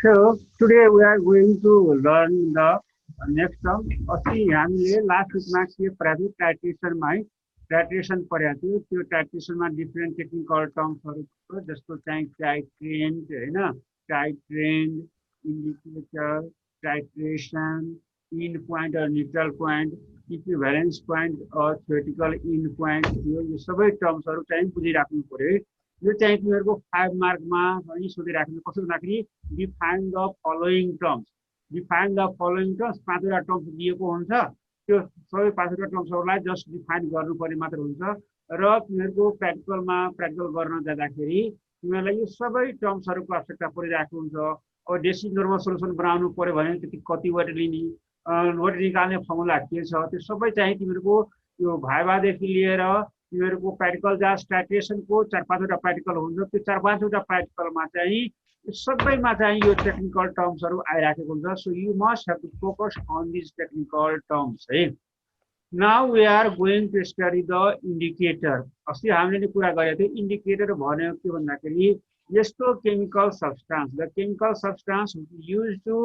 So today we are going to learn the next term. अस्ति हामीले last विकमा के प्राथमिक टाइट्रेसनमा है टाइट्रेसन पढेको थियो त्यो टाइट्रेसनमा डिफ्रेन्ट टेक्निकल टर्म्सहरू थियो जस्तो चाहिँ टाइट्रेन्ड हैन टाइट्रेन्ड इन्डिकेटर टाइट्रेसन इन पोइन्ट र neutral point equivalence point theoretical in point यो सबै टर्म्सहरू चाहिँ बुझिराख्नु पर्यो है यो चाहिँ तिमीहरूको 5 मार्कमा पनि सोधिराख्नु कसो भन्दाखेरि define the following terms define the following terms पाँचवटा टर्म्स दिएको हुन्छ त्यो सबै पाँचवटा टर्म्सहरूलाई जस्ट डिफाइन गर्नुपर्ने मात्र हुन्छ र तिमीहरूको प्र्याक्टिकल गर्न जाँदाखेरि तिमीहरूलाई यो सबै टर्म्सहरूको आवश्यकता परिरहेको हुन्छ अब बेसिक नर्मल सोल्युसन बनाउनु पर्यो भने त्यति कति वेट लिने वेट निकाल्ने फर्मुला के छ त्यो सबै चाहिँ तिमीहरूको यो भाइभादेखि लिएर तिमीहरूको प्र्याक्टिकल जहाँ टाइट्रेसनको 4-5वटा प्र्याक्टिकल हुन्छ त्यो 4-5वटा प्र्याक्टिकलमा चाहिँ सबैमा चाहिँ यो टेक्निकल टर्म्सहरू आइराखेको हुन्छ so you must have to focus on this technical terms है now we are going to study the indicator अस्ति हामीले नि कुरा गरेको थियो इन्डिकेटर भनेको के भन्दाखेरि यस्तो chemical substance the chemical substance use to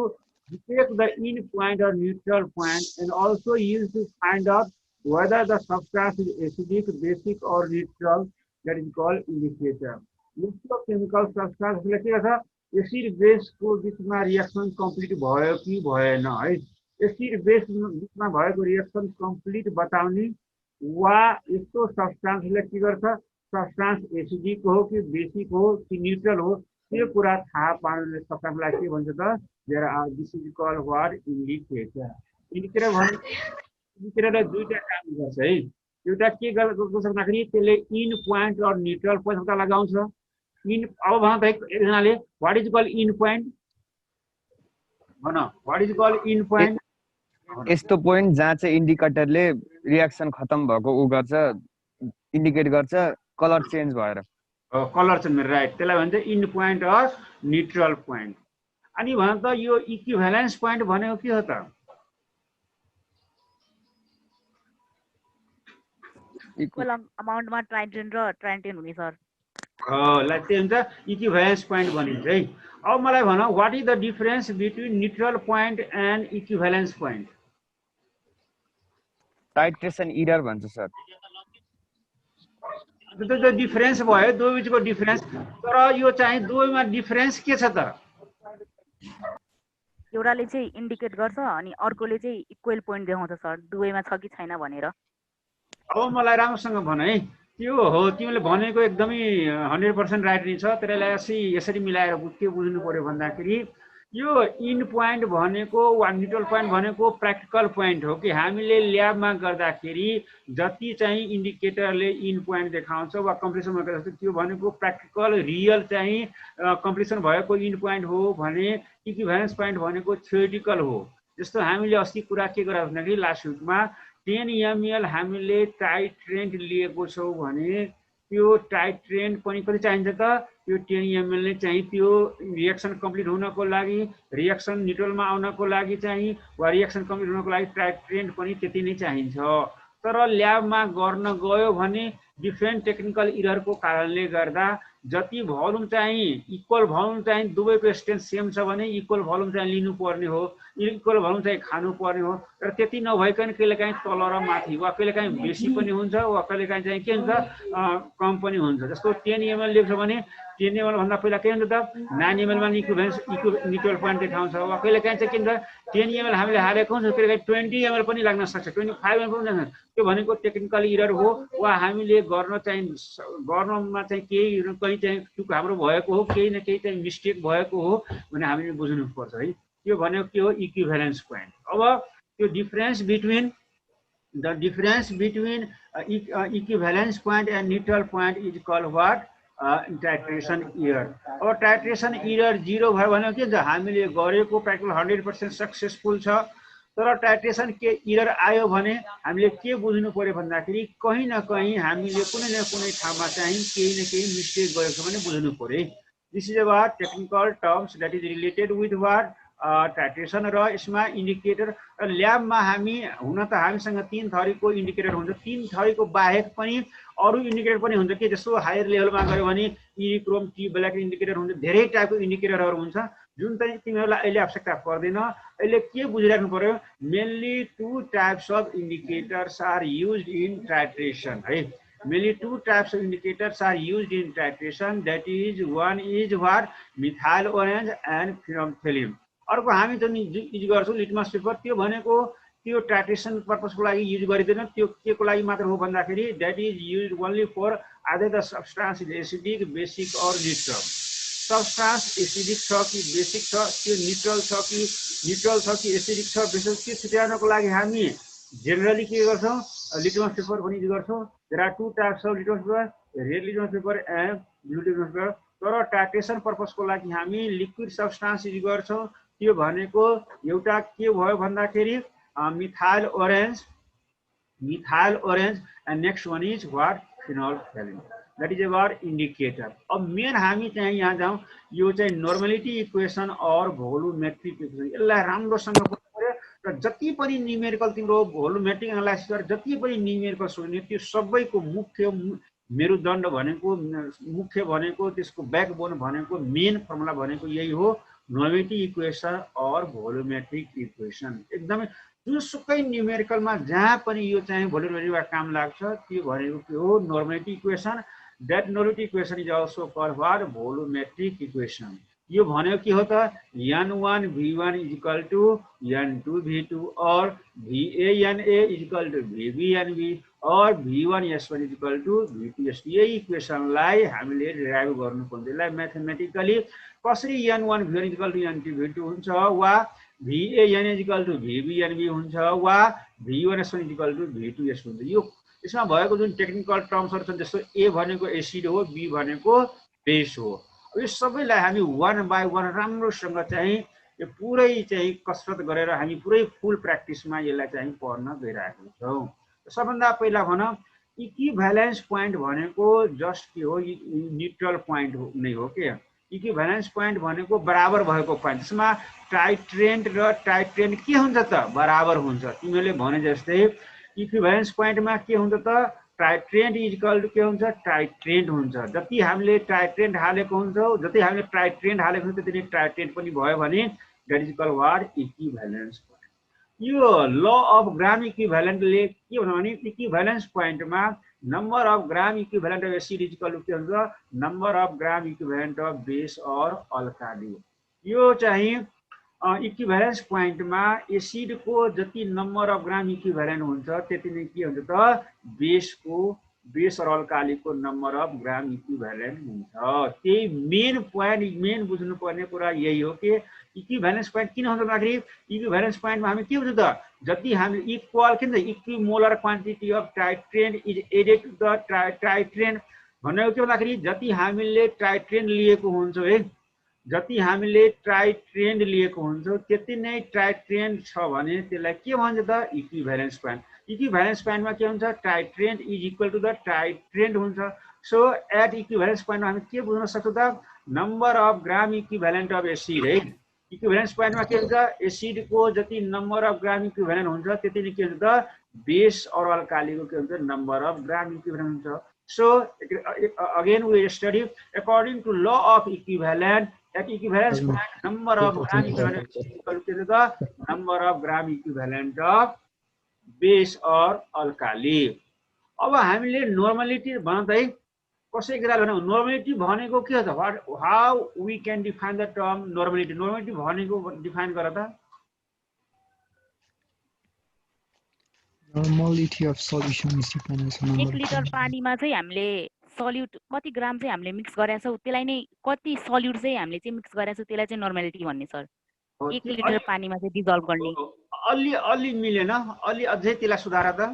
detect the in point or neutral point and also used to find out whether the substance is acidic, basic or neutral. That is called indicator. यस्तो chemical substance ले के छ acid base को बीचमा reaction complete भयो कि भएन है एसिड बेस बीचमा भएको रिएक्सन कम्प्लिट बताउने वा यस्तो सब्स्टान्सले के गर्छ सब्स्टान्स एसिडिक हो कि बेसिक हो कि न्युट्रल हो त्यो कुरा थाहा पार्ने सब्स्टान्सलाई के भन्छ त there are this is called what indicator indicator भने इन्डिकेटरले दुईटा काम गर्छ है एउटा के गर्छ भन्दाखेरि त्यसले इन पोइन्ट र न्युट्रल पोइन्ट पत्ता लगाउँछ इन अब भन त एकजनाले what is called end point भन what is called end point यस्तो पोइन्ट जहाँ चाहिँ इन्डिकेटरले रिएक्सन खतम भएको उ गर्छ इन्डिकेट गर्छ कलर चेन्ज भएर कलर चेन्ज राइट त्यसलाई भन्छ end point or neutral point अनि भन त यो इक्विभ्यालेन्स पोइन्ट भनेको के हो त इक्वल अमाउन्टमा ट्राइडेन र ट्राइडेन हुने सर ल त्यो हुन्छ इक्विभ्यालेन्स पोइन्ट भनिन्छ है अब मलाई भन what is the difference between neutral point and equivalence point titration error भन्छ सर त्यो डिफरेन्स भयो दुवै बिचको डिफरेन्स तर यो चाहिँ दुवैमा डिफरेन्स के छ त एउटाले चाहिँ इन्डिकेट गर्छ अनि अर्कोले चाहिँ इक्वल पोइन्ट देखाउँछ सर दुवैमा छ कि छैन भनेर अब मलाई राम्रोसँग भन है त्यो हो तिमीले भनेको एकदमै 100% राइट नै छ त्यसलाई यसरी मिलाएर के बुझ्नु पर्यो भन्दाखेरि यो इन पोइन्ट भनेको वा न्युट्रल पोइन्ट भनेको प्र्याक्टिकल पोइन्ट हो कि हामीले ल्याबमा गर्दाखेरि जति चाहिँ इन्डिकेटरले इन पोइन्ट देखाउँछ वा कम्प्लिसन गर्छ त्यो भनेको प्र्याक्टिकल रियल चाहिँ कम्प्लिसन भएको इन पोइन्ट हो भने इक्विभ्यालेन्स पोइन्ट भनेको थ्योरेटिकल हो जस्तो हामीले अस्ति कुरा के गरे भन्दाखेरि लास्ट विकमा 10 ml हामीले टाइट्रेन्ट लिएको छौँ भने त्यो टाइट्रेन्ट पनि कति चाहिन्छ त त्यो 10 ml ले चाहिँ त्यो रिएक्सन कम्प्लिट हुनको लागि रिएक्सन न्युट्रलमा आउनको लागि चाहिँ वा रिएक्सन कम्प्लिट हुनको लागि टाइट्रेन्ट पनि त्यति नै चाहिन्छ तर ल्याबमा गर्न गयो भने डिफ्रेन्ट टेक्निकल इररको कारणले गर्दा जति भोल्युम चाहिँ इक्वल भोल्युम चाहिँ दुवैको स्ट्रेन्थ सेम छ भने इक्वल भोल्युम चाहिँ लिनुपर्ने हो इक्वल भोल्युम चाहिँ खानुपर्ने हो तर त्यति नभइकन कहिलेकाहीँ तल र माथि वा कहिलेकाहीँ बेसी पनि हुन्छ वा कहिलेकाहीँ चाहिँ के हुन्छ कम पनि हुन्छ जस्तो 10 ml लिएको छ भने 10 ml भन्दा पहिला के हुन्छ त 9 ml मा न्युट्रल पोइन्ट देखाउँछ वा कहिलेकाहीँ चाहिँ के हुन्छ 10 ml हामीले हालेको हुन्छ कहिलेकाहीँ 20 ml पनि लाग्न सक्छ 25 ml पनि लाग्न त्यो भनेको टेक्निकल इरर हो वा हामीले गर्नमा चाहिँ केही कहीँ चाहिँ हाम्रो भएको हो केही न केही चाहिँ मिस्टेक भएको हो भने हामीले बुझ्नुपर्छ है त्यो भनेको के हो इक्विभ्यालेन्स पोइन्ट अब त्यो difference between the difference between equivalence point and neutral point is called what titration error अब टाइट्रेसन इरर 0 भयो भने के हुन्छ हामीले गरेको प्र्याक्टिकल 100% सक्सेसफुल छ तर टाइट्रेसन के इरर आयो भने हामीले के बुझ्नु पर्यो भन्दाखेरि कहीँ न कहीँ हामीले कुनै न कुनै ठाउँमा चाहिँ केही न केही मिस्टेक गरेको छ भने बुझ्नु पर्यो this is about technical terms that is related with what titration र यसमा इन्डिकेटर ल्याबमा हामी हुन त हामीसँग 3 थरीको इन्डिकेटर हुन्छ 3 थरीको बाहेक पनि अरू इन्डिकेटर पनि हुन्छ के जस्तो हायर लेभलमा गयो भने इक्रोम टी ब्ल्याक इन्डिकेटर हुन्छ धेरै टाइपको इन्डिकेटरहरू हुन्छ जुन चाहिँ तिमीहरूलाई अहिले आवश्यकता पर्दैन। अहिले के बुझिराख्नु पर्यो, mainly 2 types of indicators are used in titration है। Mainly 2 types of indicators are used in titration, that is one is what methyl orange and phenolphthalein. अर्को हामी चाहिँ युज गर्छौँ लिटमस पेपर, त्यो भनेको त्यो टाइट्रेसन पर्पजको लागि युज गरिँदैन, त्यो के को लागि मात्र हो भन्दाखेरि that is use only for either the substance is acidic, basic or neutral. Substance acidic छ कि बेसिक छ, त्यो न्युट्रल छ कि एसिडिक छ, बेसिक त्यो छुट्याउनको लागि हामी जेनरली के गर्छौँ, लिटमस पेपर पनि युज गर्छौँ। There are 2 types of litmus paper, red litmus paper and blue litmus paper. तर टाइट्रेसन पर्पजको लागि हामी लिक्विड सब्सटान्स युज गर्छौँ। त्यो भनेको एउटा के भयो भन्दाखेरि methyl orange and next one is what phenolphthalein, that is our indicator. अब मेन हामी चाहिँ यहाँ जाउँ, यो चाहिँ नर्मलिटी इक्वेसन और भोलुमेट्रिक इक्वेसन, यसलाई राम्रोसँग पढ्नु पर्यो। र जति पनि न्युमेरिकल तिम्रो भोलुमेट्रिक एनालाइसिस गरेर जति पनि न्युमेरिकल सोध्ने त्यो सबैको मुख्य मेरुदण्ड भनेको त्यसको ब्याकबोन भनेको मेन फर्मुला भनेको यही हो, नर्मलिटी इक्वेसन और भोलुमेट्रिक इक्वेसन। एकदमै जुनसुकै न्युमेरिकलमा जहाँ पनि यो चाहिँ भोलुमेट्रिकमा काम लाग्छ त्यो भनेको के हो, normality equation. That normality equation is also called what volumetric equation. यो भनेको के हो त, n1 v1 is equal to n2 v2 और va is equal to vb nb और v1 s1 is equal to v2 s2। यही इक्वेसनलाई हामीले derive गर्नुपर्छ। यसलाई म्याथमेटिकली कसरी n1 v1 is equal to n2 v2 हुन्छ, वा van is equal to vb nb हुन्छ, वा v1 s1 is equal to v2 s2 हुन्छ। यो यसमा भएको जुन टेक्निकल टर्म्सहरू छन्, जस्तो ए भनेको एसिड हो, बी भनेको बेस हो, यो सबैलाई हामी 1 बाई 1 राम्रोसँग चाहिँ यो पुरै चाहिँ कसरत गरेर हामी पुरै फुल प्र्याक्टिसमा यसलाई चाहिँ पढ्न गइरहेका छौँ। सबभन्दा पहिला भनौँ, इक्विभ्यालेन्स पोइन्ट भनेको जस्ट के हो, न्युट्रल पोइन्ट नै हो के। इक्विभ्यालेन्स पोइन्ट भनेको बराबर भएको पोइन्ट, त्यसमा टाइट्रेन्ट र टाइट्रेन्ट के हुन्छ त, बराबर हुन्छ। तिमीले भने जस्तै इक्विभ्यालेन्स पोइन्टमा के हुन्छ त, टाइट्रेन्ट इज इक्वल टु के हुन्छ, टाइट्रेन्ट हुन्छ। जति हामीले टाइट्रेन्ट हालेको हुन्छ, जति हामीले टाइट्रेन्ट हालेको हुन्छ त्यति नै टाइट्रेन्ट पनि भयो भने that is equal what equivalence point. यो ल अफ ग्राम इक्विभ्यालेन्टले के भन्नु भने इक्विभ्यालेन्स पोइन्टमा number of gram equivalent of acid is equal to के हुन्छ, number of gram equivalent of base और अल्काली। यो चाहिँ इक्विभ्यालेन्स पोइन्टमा एसिडको जति नम्बर अफ ग्राम इक्विभ्यालेन्ट हुन्छ त्यति नै के हुन्छ त, बेस और अल्कालीको नम्बर अफ ग्राम इक्विभ्यालेन्ट हुन्छ। त्यही मेन पोइन्ट, मेन बुझ्नुपर्ने कुरा यही हो कि इक्विभ्यालेन्स पोइन्ट किन हुन्छ भन्दाखेरि इक्विभ्यालेन्स पोइन्टमा हामी के हुन्छ त, जति हामी इक्वल के भन्छ, equimolar quantity of titrant is added to the titrant भनेको के भन्दाखेरि जति हामीले टाइट्रेन्ट लिएको हुन्छ है, जति हामीले टाइट्रेन्ट लिएको हुन्छ त्यति नै टाइट्रेन्ट छ भने त्यसलाई के भन्छ त, इक्विभ्यालेन्स पोइन्ट। इक्विभ्यालेन्स पोइन्टमा के हुन्छ, titrant is equal to the titrant हुन्छ। सो एट इक्विभ्यालेन्स पोइन्टमा हामी के बुझ्न सक्छौँ त, number of gram equivalent of acid है। इक्विभ्यालेन्स पोइन्टमा के हुन्छ, एसिडको जति नम्बर अफ ग्राम इक्विभ्यालेन्ट हुन्छ त्यति नै के हुन्छ त, बेस और अल्कालीको के हुन्छ, नम्बर अफ ग्राम इक्विभ्यालेन्ट हुन्छ। So again we study according to law of equivalent at equivalence point number of gram equivalent is equal to the number of gram equivalent of base or alkali। अब हामीले नर्मलिटी भन्दै कसै कुरा भने नर्मलिटी भनेको के हो त, how we can define the term normality. Normality भनेको डिफाइन गर त, normality of solution is defined as 1 litre पानीमा चाहिँ हामीले सल्युट कति ग्राम चाहिँ हामीले मिक्स गरेका छौँ, त्यसलाई नै कति सल्युट चाहिँ हामीले चाहिँ मिक्स गरेका छौँ त्यसलाई चाहिँ नर्मलिटी भन्ने सर। 1 लिटर पानीमा चाहिँ डिजल्भ गर्ने अलि मिलेन, अलि अझै त्यसलाई सुधार त,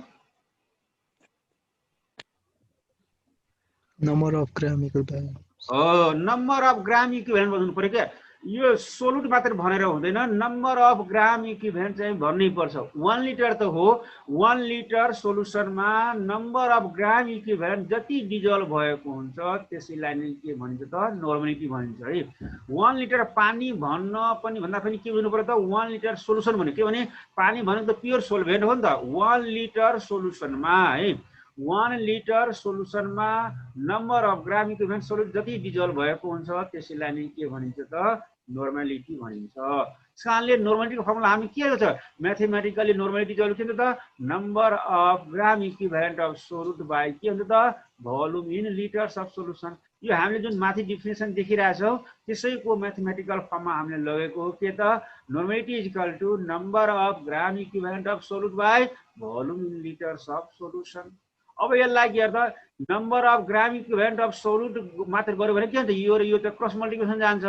नम्बर अफ ग्राम इक्विभ्यालेन्ट हो, नम्बर अफ ग्राम इक्विभ्यालेन्ट भन्नु पर्यो क्या। यो सोलुट मात्र भनेर हुँदैन, नम्बर अफ ग्राम इक्विभ्यालेन्ट चाहिँ भन्नै पर्छ। 1 लिटर त हो, 1 लिटर सोलुसनमा नम्बर अफ ग्राम इक्विभ्यालेन्ट जति डिजल्भ भएको हुन्छ त्यसैलाई नै के भनिन्छ त, नर्मलिटी भनिन्छ है। 1 लिटर पानी भन्दा पनि के बुझ्नु पर्यो त, 1 लिटर सोलुसन भने के भने पानी भनेको त प्योर सोल्भेन्ट हो नि त। 1 लिटर सोलुसनमा है, 1 लिटर सोलुसनमा number of gram equivalent solute जति डिजल्भ भएको हुन्छ त्यसैलाई नै के भनिन्छ त, नर्मालिटी भनिन्छ। त्यस कारणले नर्मालिटीको फर्मुला हामी के छ म्याथमेटिकली नर्मालिटी जहिले के हुन्छ त number of gram equivalent of solute by के हुन्छ त volume in litres of solution. यो हामीले जुन माथि डिफिनेसन देखिरहेछौँ त्यसैको म्याथमेटिकल फर्ममा हामीले लगेको हो के त normality is equal to number of gram equivalent of solute by volume in litres of solution. अब यसलाई के गर्दा number of gram equivalent of solute मात्र गऱ्यो भने के हुन्छ यो र यो त क्रस मल्टिप्लिकेसन जान्छ।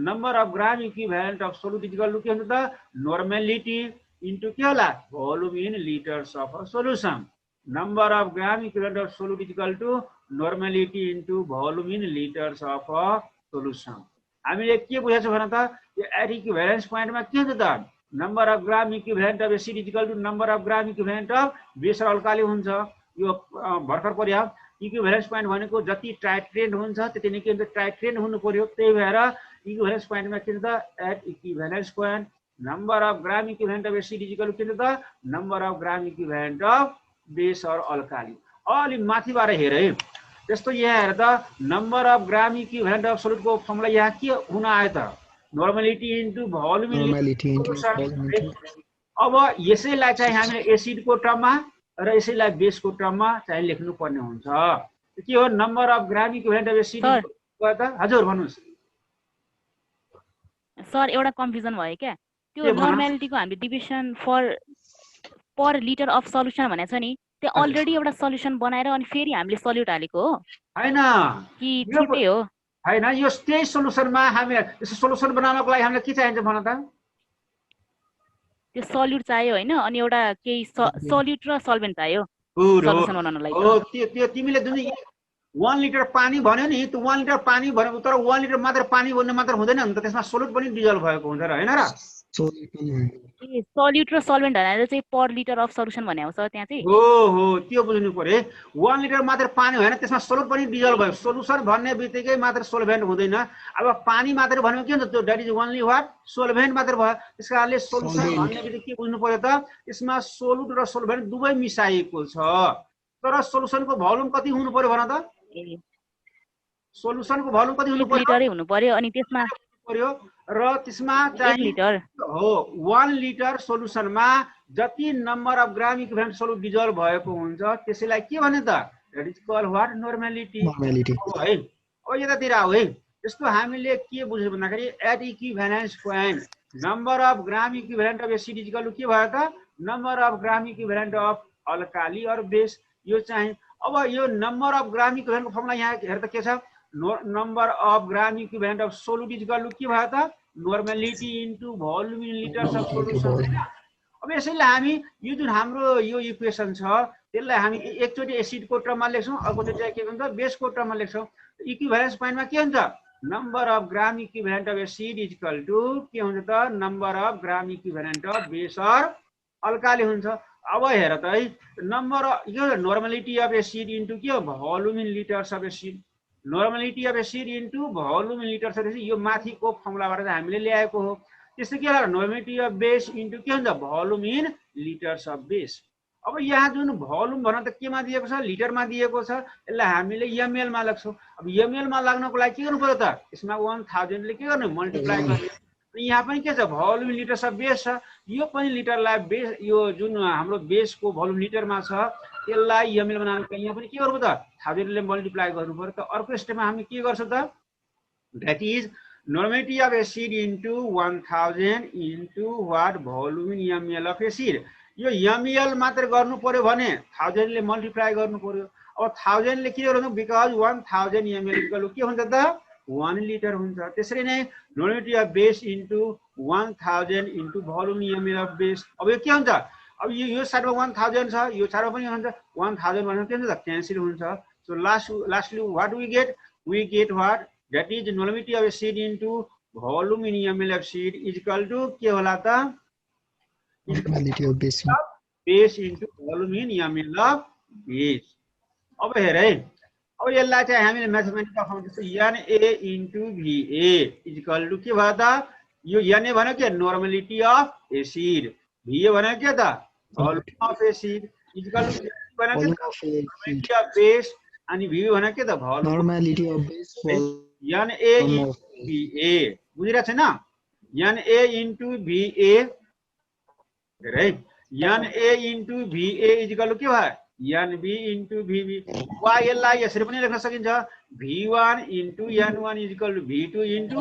Number of gram equivalent of solute is equal to के हुन्छ त नर्मालिटी इन्टु के होला volume in litres of a solution. Number of gram equivalent of solute is equal to normality into volume in litres of a solution. हामीले के बुझेको छौँ भने त यो एट इक्विभ्यालेन्स पोइन्टमा के हुन्छ त number of gram equivalent of acid is equal to number of gram equivalent of base र अल्काली हुन्छ। यो भर्खर पर्यो इक्विभ्यालेन्स पोइन्ट भनेको जति टाइट्रेन्ट हुन्छ त्यति नै के हुन्छ टाइट्रेन्ट हुनु पर्यो। त्यही भएर इक्विभ्यालेन्स पोइन्टमा के हुन्छ त at equivalence point number of gram equivalent of acid is equal to के हुन्छ त number of gram equivalent of base और अल्काली। अलि माथिबाट हेर है त्यस्तो यहाँ हेर त number of gram equivalent of सोल्युटको फर्मुला यहाँ के हुन आयो त normality into volume in litres. अब यसैलाई चाहिँ हामीले एसिडको टर्ममा र यसैलाई बेसको टर्ममा चाहिँ लेख्नु पर्ने हुन्छ। के हो number of gram equivalent of acid हजुर भन्नुहोस् सर। एउटा कन्फ्युजन भयो क्या त्यो नर्मालिटीको हामीले division for per litre of solution भनेको छ नि त्यो अलरेडी एउटा सल्युसन बनाएर अनि फेरि हामीले सल्युट हालेको हो हैन कि छुट्टै हो? हैन यो त्यही सोल्युसनमा हामीले यसो सोल्युसन बनाउनको लागि हामीलाई के चाहिन्छ भन त त्यो सल्युट चाहियो हैन अनि एउटा केही सल्युट र सल्भेन्ट चाहियो सल्युसन बनाउनलाई। हो त्यो तिमीले जुन 1 लिटर पानी भन्यो नि त्यो 1 लिटर पानी भनेको तर 1 लिटर मात्र पानी भन्ने मात्र हुँदैन नि त त्यसमा सोल्युट पनि डिजल्भ भएको हुन्छ र हैन र सल्युट र सल्भेन्ट भनेर चाहिँ पर लिटर अफ सल्युसन भने हो सर त्यहाँ चाहिँ। हो त्यो बुझ्नु पर्यो 1 लिटर मात्र पानी होइन त्यसमा सोल्युट पनि डिजल्भ भयो। सोल्युसन भन्ने बित्तिकै मात्र सोल्भेन्ट हुँदैन। अब पानी मात्र भन्यो के हुन्छ त्यो द्याट इज ओन्ली व्हाट सोल्भेन्ट मात्र भयो। त्यस कारणले सोल्युसन भन्ने बित्तिकै के बुझ्नु पर्यो त यसमा सोल्युट र सोल्भेन्ट दुवै मिसाइएको छ। तर सोल्युसनको भोल्युम कति हुनु पर्यो भन त सोल्युसनको भोल्युम कति हुनु पर्यो लिटरै हुनु पर्यो अनि त्यसमा पर्यो र त्यसमा चाहिँ लिटर हो 1 लिटर सोल्युसनमा जति number of gram equivalent solute dissolve भएको हुन्छ त्यसैलाई के भने त that is called what normality है। अब यतातिर आऊ है यस्तो हामीले के बुझ्यो भन्दाखेरि at equivalence point number of gram equivalent of acid is equal to के भयो त number of gram equivalent of alkali और बेस। यो चाहिँ अब यो नम्बर अफ ग्राम इक्विभ्यालेन्टको फर्मुला यहाँ हेर त के छ number of gram equivalent of solute is equal to के भयो त normality into volume in litres of solution. अब यसैले हामी यो जुन हाम्रो यो इक्वेसन छ त्यसलाई हामी एकचोटि एसिडको टर्ममा लेख्छौँ अर्कोचोटि के हुन्छ बेसको टर्ममा लेख्छौँ। इक्विभ्यालेन्स पोइन्टमा के हुन्छ number of gram equivalent of acid is equal to के हुन्छ त number of gram equivalent of base और अल्काली हुन्छ। अब हेर त है नम्बर यो नर्मालिटी अफ एसिड इन्टु के हो volume in litres of acid. Normality of acid into volume in litres of acid यो माथिको फर्मुलाबाट चाहिँ हामीले ल्याएको हो। त्यस्तै के होला नर्मालिटी अफ बेस इन्टु के हुन्छ volume in litres of base. अब यहाँ जुन भोल्युम भन त केमा दिएको छ लिटरमा दिएको छ यसलाई हामीले एमएल मा लेख्छौँ। अब एमएल मा लाग्नको लागि के गर्नु पर्यो त यसमा 1000 ले के गर्नु मल्टिप्लाई गर्ने। यहाँ पनि के छ भोल्युम लिटर्स अफ बेस छ यो पनि लिटरलाई बेस यो जुन हाम्रो बेसको भोल्युम लिटरमा छ त्यसलाई एमएल बनाउनको यहाँ पनि के गर्नु त 1000 ले मल्टिप्लाई गर्नु पर्यो। त अर्को स्टेपमा हामी के गर्छौँ त that is normality of acid into 1000 into what volume in ml of acid. यो एमएल मात्र गर्नु पर्यो भने 1000 ले मल्टिप्लाई गर्नु पर्यो। अब 1000 ले के गर्नु बिकज 1000 एमएल इक्वल के हुन्छ त 1 लिटर हुन्छ। त्यसरी नै normality of base into 1000 into volume ML of base. अब यो के हुन्छ अब यो साइडमा 1000 छ यो साइडमा पनि हुन्छ 1000 भनेको के हुन्छ त क्यान्सल हुन्छ। So lastly what we get what that is normality of acid into volume in ml of acid is equal to के होला त normality of base into volume in ml of base. अब हेर है अब यसलाई चाहिँ हामीले म्याथमेटिकल फर्म जस्तो Na into Va is equal to के भयो त यो Na भनेको के नर्मालिटी अफ एसिड Va भनेको के त volume of acid is equal to normality of base अनि Vb भनेको के त volume normality of base Na into Va बुझिरहेको छैन। NA into VA है NA into VA is equal to के भयो NB into VB वा यसलाई यसरी पनि लेख्न सकिन्छ V1 into N1 is equal to V2 into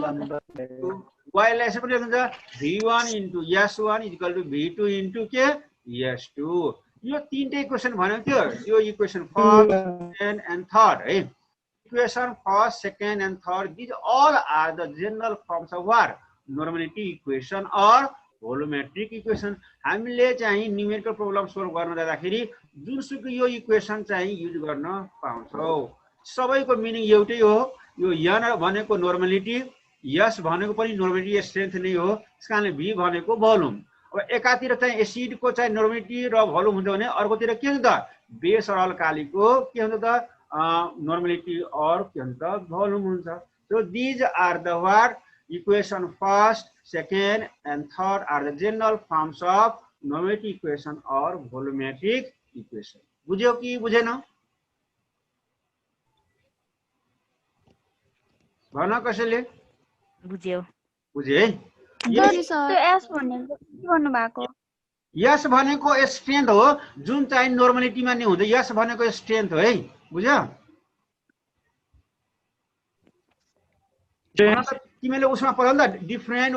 वा यसलाई यसरी पनि लेख्न सकिन्छ V1 into S1 is equal to V2 into के S2 यो तीनटै इक्वेसन भन्यो त्यो यो equation first second and third है equation first second and third these all are the general forms of what normality equation or volumetric equation हामीले चाहिँ numerical problem solve गर्न जाँदाखेरि जुनसुकै यो इक्वेसन चाहिँ युज गर्न पाउँछौ सबैको मिनिङ एउटै हो यो n भनेको नर्मलिटी s भनेको पनि नर्मलिटी स्ट्रेन्थ नै हो त्यसकारणले v भनेको भोल्युम अब एकातिर चाहिँ एसिडको चाहिँ नर्मलिटी र भोल्युम हुन्छ भने अर्कोतिर के हुन्छ त बेस र अल्कालीको के हुन्छ त नर्मलिटी और के हुन्छ त भोल्युम हुन्छ so these are the what equation first, second and third are the general forms of normality equation or volumetric equation. बुझ्यो कि बुझेन भन कसैले बुझ्यो बुझे S भनेको के भन्नु भएको यस भनेको स्ट्रेन्थ हो जुन चाहिँ नर्मलिटीमा नि हुन्छ यस भनेको स्ट्रेन्थ हो है बुझ्यो तिमीले उसमा पढ्यौ नि त different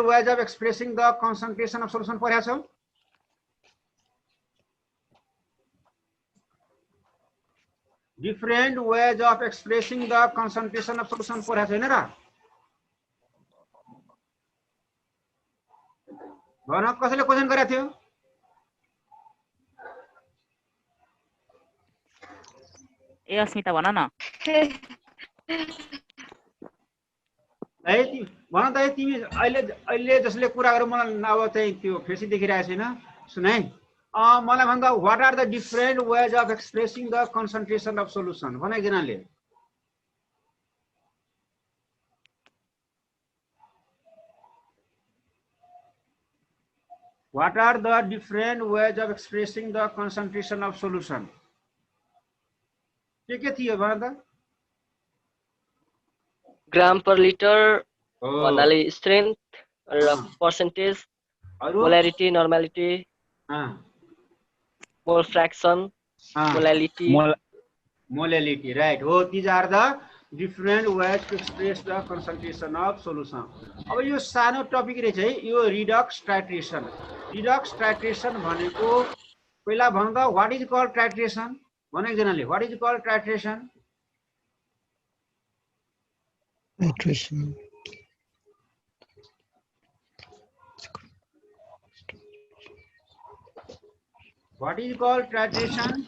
ways of expressing the concentration of solution पढेका छौ different ways of expressing the concentration of solution पढेका छैन र भन कसैले क्वेशन गरेको थियो ए अस्मिता भन न भन त तिमी अहिले जसले कुरा गरौ मलाई अब चाहिँ त्यो फेसी देखिरहेको छैन सुन है मलाई भन्दा what are the different ways of expressing the concentration of solution भन एकजनाले what are the different ways of expressing the concentration of solution के थियो भन त ग्राम पर लिटर भन्नाले स्ट्रेन्थ र percentage molarity normality mole fraction molality right हो these are the different ways to express the concentration of solution अब यो सानो टपिक रहेछ है यो रिडक्स टाइट्रेसन भनेको पहिला भन्दा व्हाट इज कल्ड टाइट्रेसन भन एकजनाले what is called titration Titration. What is called titration?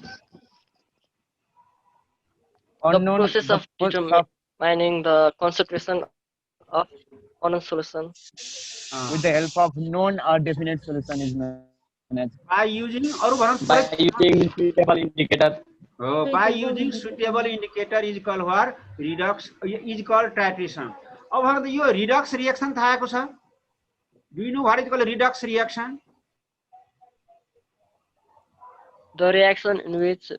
The process of determining the concentration of unknown solution with the help of known or definite solution is known as by using suitable indicator. By using suitable indicator is called what? Redox is called titration. अब यो redox reaction थाहा छ? Do you know what is called redox reaction? The reaction in which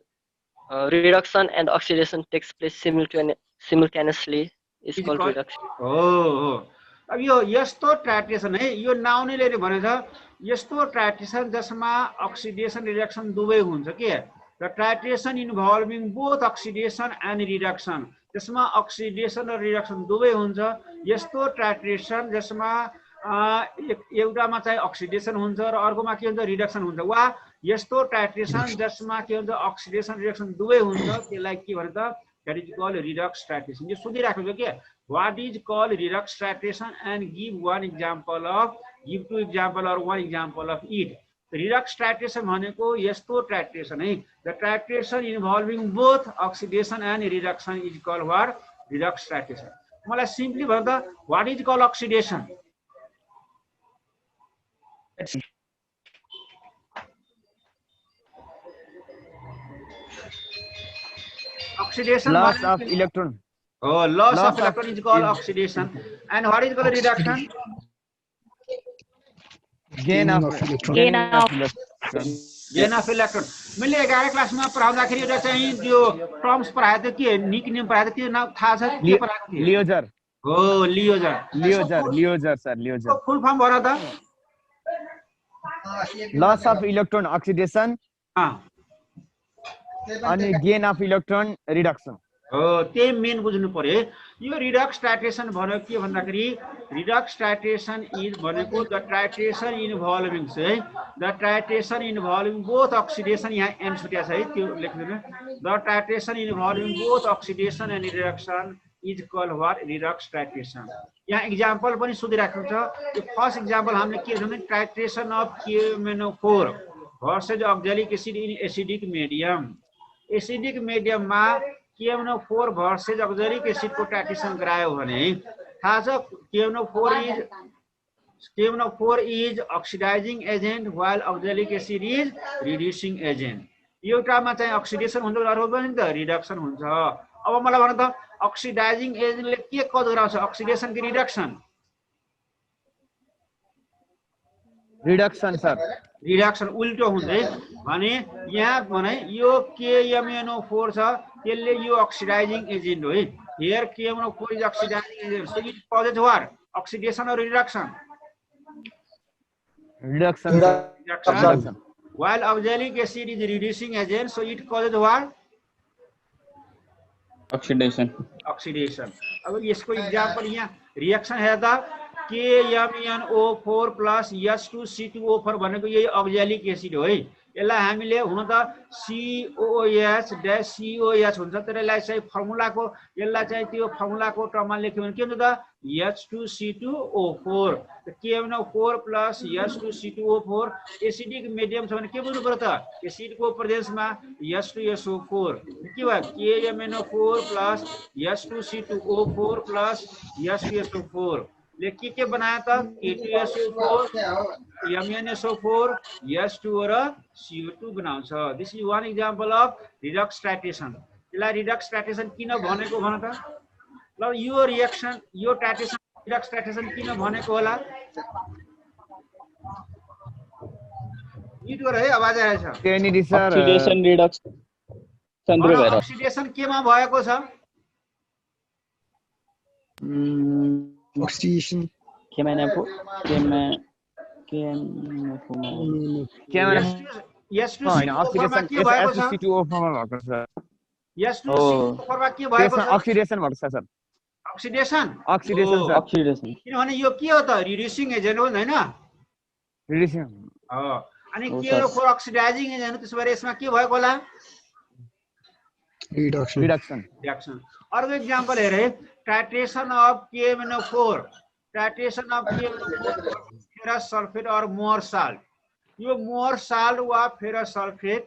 reduction and oxidation takes place simultaneously is called reduction. अब यो यस्तो titration है यो नाउनेले भनेछ यस्तो टाइट्रेसन जसमा अक्सिडेसन रिडक्सन दुवै हुन्छ के the titration involving both oxidation and reduction जसमा oxidation र reduction दुवै हुन्छ यस्तो titration जसमा एउटामा चाहिँ oxidation हुन्छ र अर्कोमा के हुन्छ reduction हुन्छ वा यस्तो titration जसमा के हुन्छ oxidation reduction दुवै हुन्छ त्यसलाई के भन्छ त that is called redox titration यो सोधिराख्नु छ के what is called redox titration and give two example or one example of it redox titration भनेको यस्तो titration है the titration involving both oxidation and reduction is called what redox titration मलाई simply भन्दा what is called oxidation oxidation loss of electron loss of electron is called oxidation and what is called reduction gain of electron मैले 11 क्लासमा पढाउँदाखेरि एउटा चाहिँ त्यो terms पढाएको थियो के निक नेम पढाएको थियो नाम थाहा छ के पढाएको थियो लियोजर हो लियोजर लियोजर सर लियोजर फुल फर्म भन त लस अफ इलेक्ट्रोन अक्सिडेसन अनि गेन अफ इलेक्ट्रोन रिडक्सन हो त्यही मेन बुझ्नु पर्यो यो रिडक्स टाइट्रेसन भनेको के भन्दाखेरि रिडक्स टाइट्रेसन इज भनेको द टाइट्रेसन इन्भल्भिङ चाहिँ the titration involving both oxidation यहाँ एन छुट्या छ है त्यो लेख्दिनु the titration involving both oxidation and reduction is call what redox titration यहाँ एक्जाम्पल पनि सोधिराख्नु छ यो फर्स्ट एक्जाम्पल हामीले के भने titration of KMnO4 versus oxalic acid in acidic मिडियममा KMnO4 भर्सेस अक्जेलिक एसिडको टाइट्रेसन गरायो भने थाहा छ KMnO4 is oxidising agent while अक्जेलिक acid is reducing agent एउटामा चाहिँ अक्सिडेसन हुन्छ अर्को पनि त रिडक्सन हुन्छ अब मलाई भन त अक्सिडाइजिङ एजेन्टले के कज गराउँछ अक्सिडेसन कि रिडक्सन रिडक्सन सर रिडक्सन उल्टो हुन्छ भने यहाँ भने यो KMnO4 छ त्यसले यो अक्सिडाइजिङ एजेन्ट हो है here KMnO4 is oxidising agent so it causes what oxidation और reduction reduction while oxalic acid is reducing agent so it causes what oxidation अब यसको एग्जाम्पल यहाँ रिएक्सन हेर्दा KMnO4 प्लस H2C2O4 भनेको यही अक्जेलिक एसिड हो है यसलाई हामीले हुन त COOH COH हुन्छ तर यसलाई चाहिँ फर्मुलाको यसलाई चाहिँ त्यो फर्मुलाको टर्ममा लेख्यो भने के हुन्छ त H2C2O4 KMnO4 plus H2C2O4 acidic medium छ भने के बुझ्नु पर्यो त एसिडको प्रेजेन्समा H2SO4 के भयो KMnO4 plus H2C2O4 plus H2SO4 ले के बनाया था K2SO4 MnSO4 H2O र CO2 बनाउँछ this is one example of Redux titration यसलाई रिडक्स टाइट्रेसन किन भनेको भन त ल यो रिएक्सन यो टाइट्रेसन रिडक्स टाइट्रेसन किन भनेको होला मिट गर है आवाज आएछ त्यही सर oxidation reduction भएर अक्सिडेसन केमा भएको छ oxidation KMnO4 हैन अक्सिडेसन H2CO4 मा भएको छ H2CO4 मा के भएको छ अक्सिडेसन भएको छ सर अक्सिडेसन oxidation किनभने यो के हो त रिड्युसिङ एजेन्ट हो हैन रिड्युसिङ अनि KMnO4 अक्सिडाइजिङ एजेन्ट त्यसो भए यसमा के भएको होला रिडक्सन अर्को एक्जाम्पल हेरे titration of KMnO4 ferrous sulphate और मोर साल्ट यो मोर साल्ट वा फेरस सल्फेट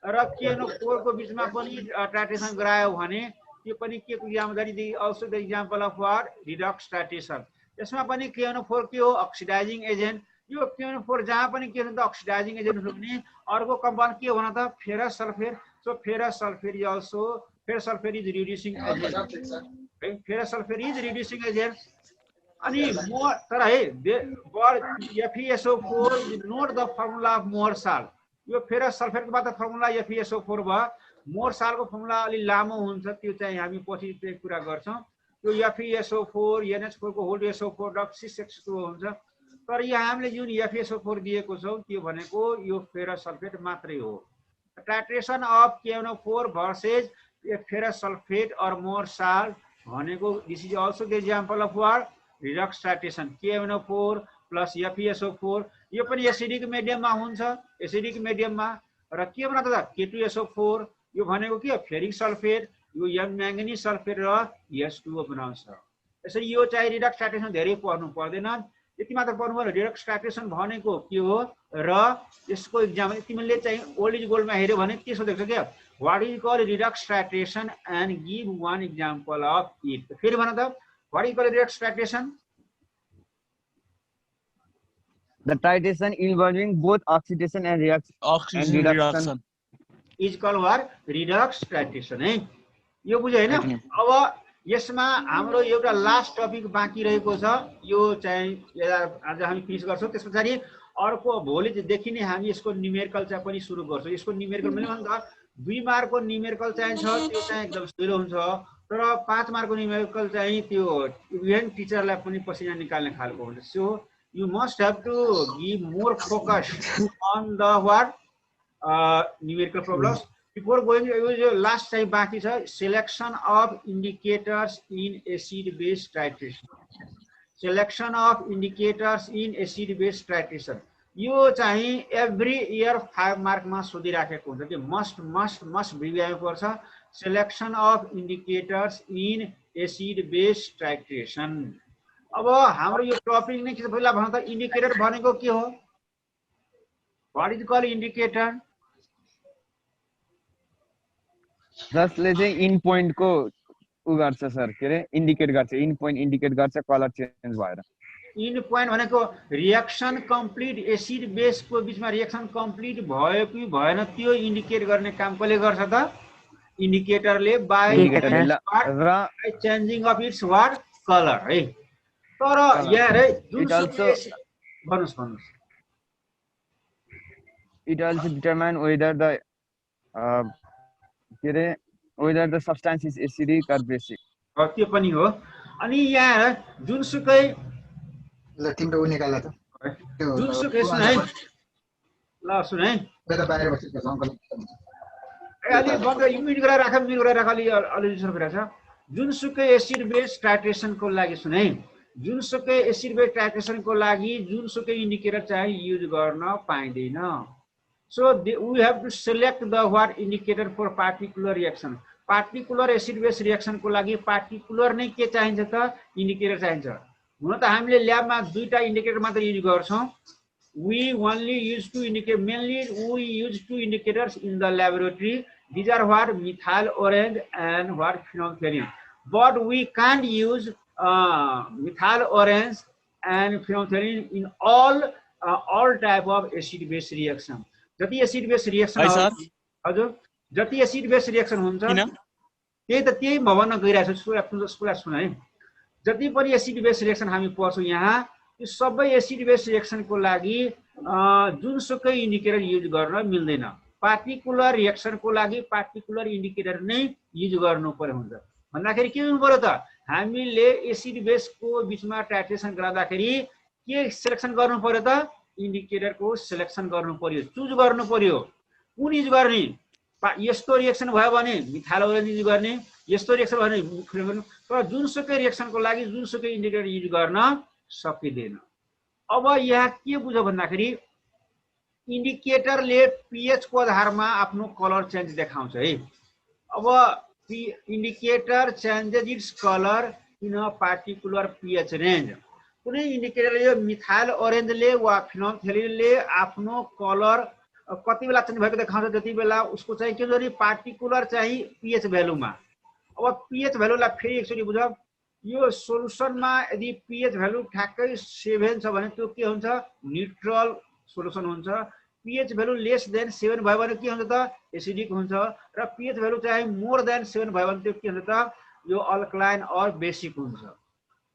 र KMnO4 को बीचमा पनि टाइट्रेसन गरायो भने त्यो पनि के को example the also the example of what redox titration यसमा पनि KMnO4 के हो अक्सिडाइजिङ एजेन्ट यो KMnO4 जहाँ पनि के हुन्छ अक्सिडाइजिङ एजेन्ट हो भने अर्को कम्पाउन्ड के भन त ferrous sulphate so ferrous sulphate is also ferrous sulphate is reducing agent ferrous sulphate is reducing agent अनि मोर तर है FeSO4 is note the formula of more salt यो फेरस सल्फेटको बाद फर्मुला FeSO4 भयो मोर साल्टको फर्मुला अलि लामो हुन्छ त्यो चाहिँ हामी पछि चाहिँ कुरा गर्छौं यो FeSO4 NH4 को होल SO4 6H2O हुन्छ तर यहाँ हामीले जुन FeSO4 दिएको छौं त्यो भनेको यो फेरस सल्फेट मात्रै हो titration of KMnO4 versus ferrous sulphate और मोर साल्ट भनेको this is also the example of what redox titration KMnO4 plus FeSO4 यो पनि एसिडिक मिडियममा हुन्छ एसिडिक मिडियममा र के बनाउँछ त K2SO4 यो भनेको के फेरिक सल्फेट यो म्याङ्गनिज सल्फेट र H2O बनाउँछ यसरी यो चाहिँ रिडक्स टाइट्रेसन धेरै पढ्नु पर्दैन यति मात्र पढ्नु पर्यो रिडक्स टाइट्रेसन भनेको के हो र यसको एक्जाम तिमीले चाहिँ ओल्ड इज गोल्डमा हेर्यो भने के सोधेको छ के what is called Redux titration and give one example of it फेरि भन त what is called Redux titration The titration involving both oxidation and reduction is called what redox titration है यो बुझ्यो हैन अब यसमा हाम्रो एउटा लास्ट टपिक बाँकी रहेको छ यो चाहिँ आज हामी फिनिश गर्छौं त्यसपछि अर्को भोलि देखि नै हामी यसको न्यूमेरिकल चाहिँ पनि सुरु गर्छौं यसको न्यूमेरिकल मैले भन्दा 2 मार्कको न्यूमेरिकल चाहिँ छ त्यो चाहिँ एकदम सजिलो हुन्छ तर 5 मार्कको न्युमेरिकल चाहिँ त्यो इभेन टिचरलाई पनि पसिना निकाल्ने खालको हुन्छ. So you must have to give more focus on the what numerical problems. Before going to last time बाँकी छ selection of indicators in acid base titration. Selection of indicators in acid base titration. यो चाहिँ every year 5 मार्कमा सोधिराखेको हुन्छ कि must बिबिआईमा पर्छ. Selection of indicators in acid base titration. अब हाम्रो यो टपिक नै के छ पहिला भन्न त इन्डिकेटर भनेको के हो? What is called indicator? जसले चाहिँ इन पोइन्ट को उ गर्छ सर, के रे इन्डिकेट गर्छ, इन पोइन्ट इन्डिकेट गर्छ कलर चेन्ज भएर. इन पोइन्ट भनेको रिएक्सन कम्प्लिट एसिड बेस को बीचमा रिएक्सन कम्प्लिट भयो कि भएन त्यो इन्डिकेट गर्ने काम कसले गर्छ त? इन्डिकेटरले by changing of its what colour है. तर यहाँ रे भन्नुस् it also determine whether the के रे whether the substance is acidic or basic. त्यो पनि हो. अनि यहाँ जुनसुकै ल तिम्रो उ निकाल्ला त जुनसुकै सुन है ल सुन है बेटा बाहिर बसेको छ अंकल ए अलि बन्द म्युट गरेर राख अलि डिस्टर्ब गरिरहेछ. जुनसुकै एसिड बेस टाइट्रेसन को लागि सुन है, जुनसुकै एसिड बेस टाइट्रेसन को लागि जुनसुकै इन्डिकेटर चाहिँ युज गर्न पाइँदैन. So we have to select the what indicator for particular reaction. Particular acid base reaction को लागि particular नै के चाहिन्छ त? इन्डिकेटर चाहिन्छ. हुन त हामीले ल्याबमा दुईटा इन्डिकेटर मात्र युज गर्छौं. We only use two indicators. Mainly we use two indicators in the laboratory. These are what methyl orange and what phenolphthalein. But we can't use methyl orange and phenolphthalein in all type of acid base reaction. जति acid base reaction हजुर जति acid base reaction हुन्छ त्यही भन्न गइरहेको छु. सुन है, जति पनि एसिड बेस रिएक्सन हामी पढ्छौं यहाँ त्यो सबै एसिड बेस रिएक्सन को लागि जुनसुकै इन्डिकेटर युज गर्न मिल्दैन. पार्टिकुलर रिएक्सन को लागि पार्टिकुलर इन्डिकेटर नै युज गर्नु पर्यो हुन्छ. भन्दाखेरि के हुनु पर्यो त? हामीले एसिड बेस को बीचमा टाइट्रेसन गर्दाखेरि के सिलेक्सन गर्नु पर्यो त? इन्डिकेटर को सिलेक्सन गर्नु पर्यो, चुज गर्नु पर्यो. कुन युज गर्ने? यस्तो रिएक्सन भयो भने मिथाइल ओरेन्ज युज गर्ने, यस्तो रिएक्सन भयो भने. तर जुनसुकै रिएक्सन को लागि जुनसुकै इन्डिकेटर युज गर्न सकिदैन. अब यहाँ के बुझ्यो भन्दाखेरि इन्डिकेटरले पीएच को आधारमा आफ्नो कलर चेन्ज देखाउँछ है. अब indicator changes its colour in a particular pH range. कुनै इन्डिकेटरले यो मिथाइल ओरेन्जले वा फिनोल्फथेलिनले आफ्नो कलर कति बेला चेन्ज भएको देखाउँछ, जति बेला उसको चाहिँ के गरी पार्टिकुलर चाहिँ पीएच भ्यालुमा. अब पीएच भ्यालुलाई फेरि एकचोटि बुझ. यो सोलुसनमा यदि पीएच भ्यालु ठ्याक्कै 7 छ भने त्यो के हुन्छ? न्यूट्रल सोलुसन हुन्छ. पीएच भ्यालु लेस देन 7 भयो भने के हुन्छ त? एसिडिक हुन्छ. र पीएच भ्यालु चाहिँ मोर देन 7 भयो भने त्यो के हुन्छ त? यो अल्कलाइन और बेसिक हुन्छ.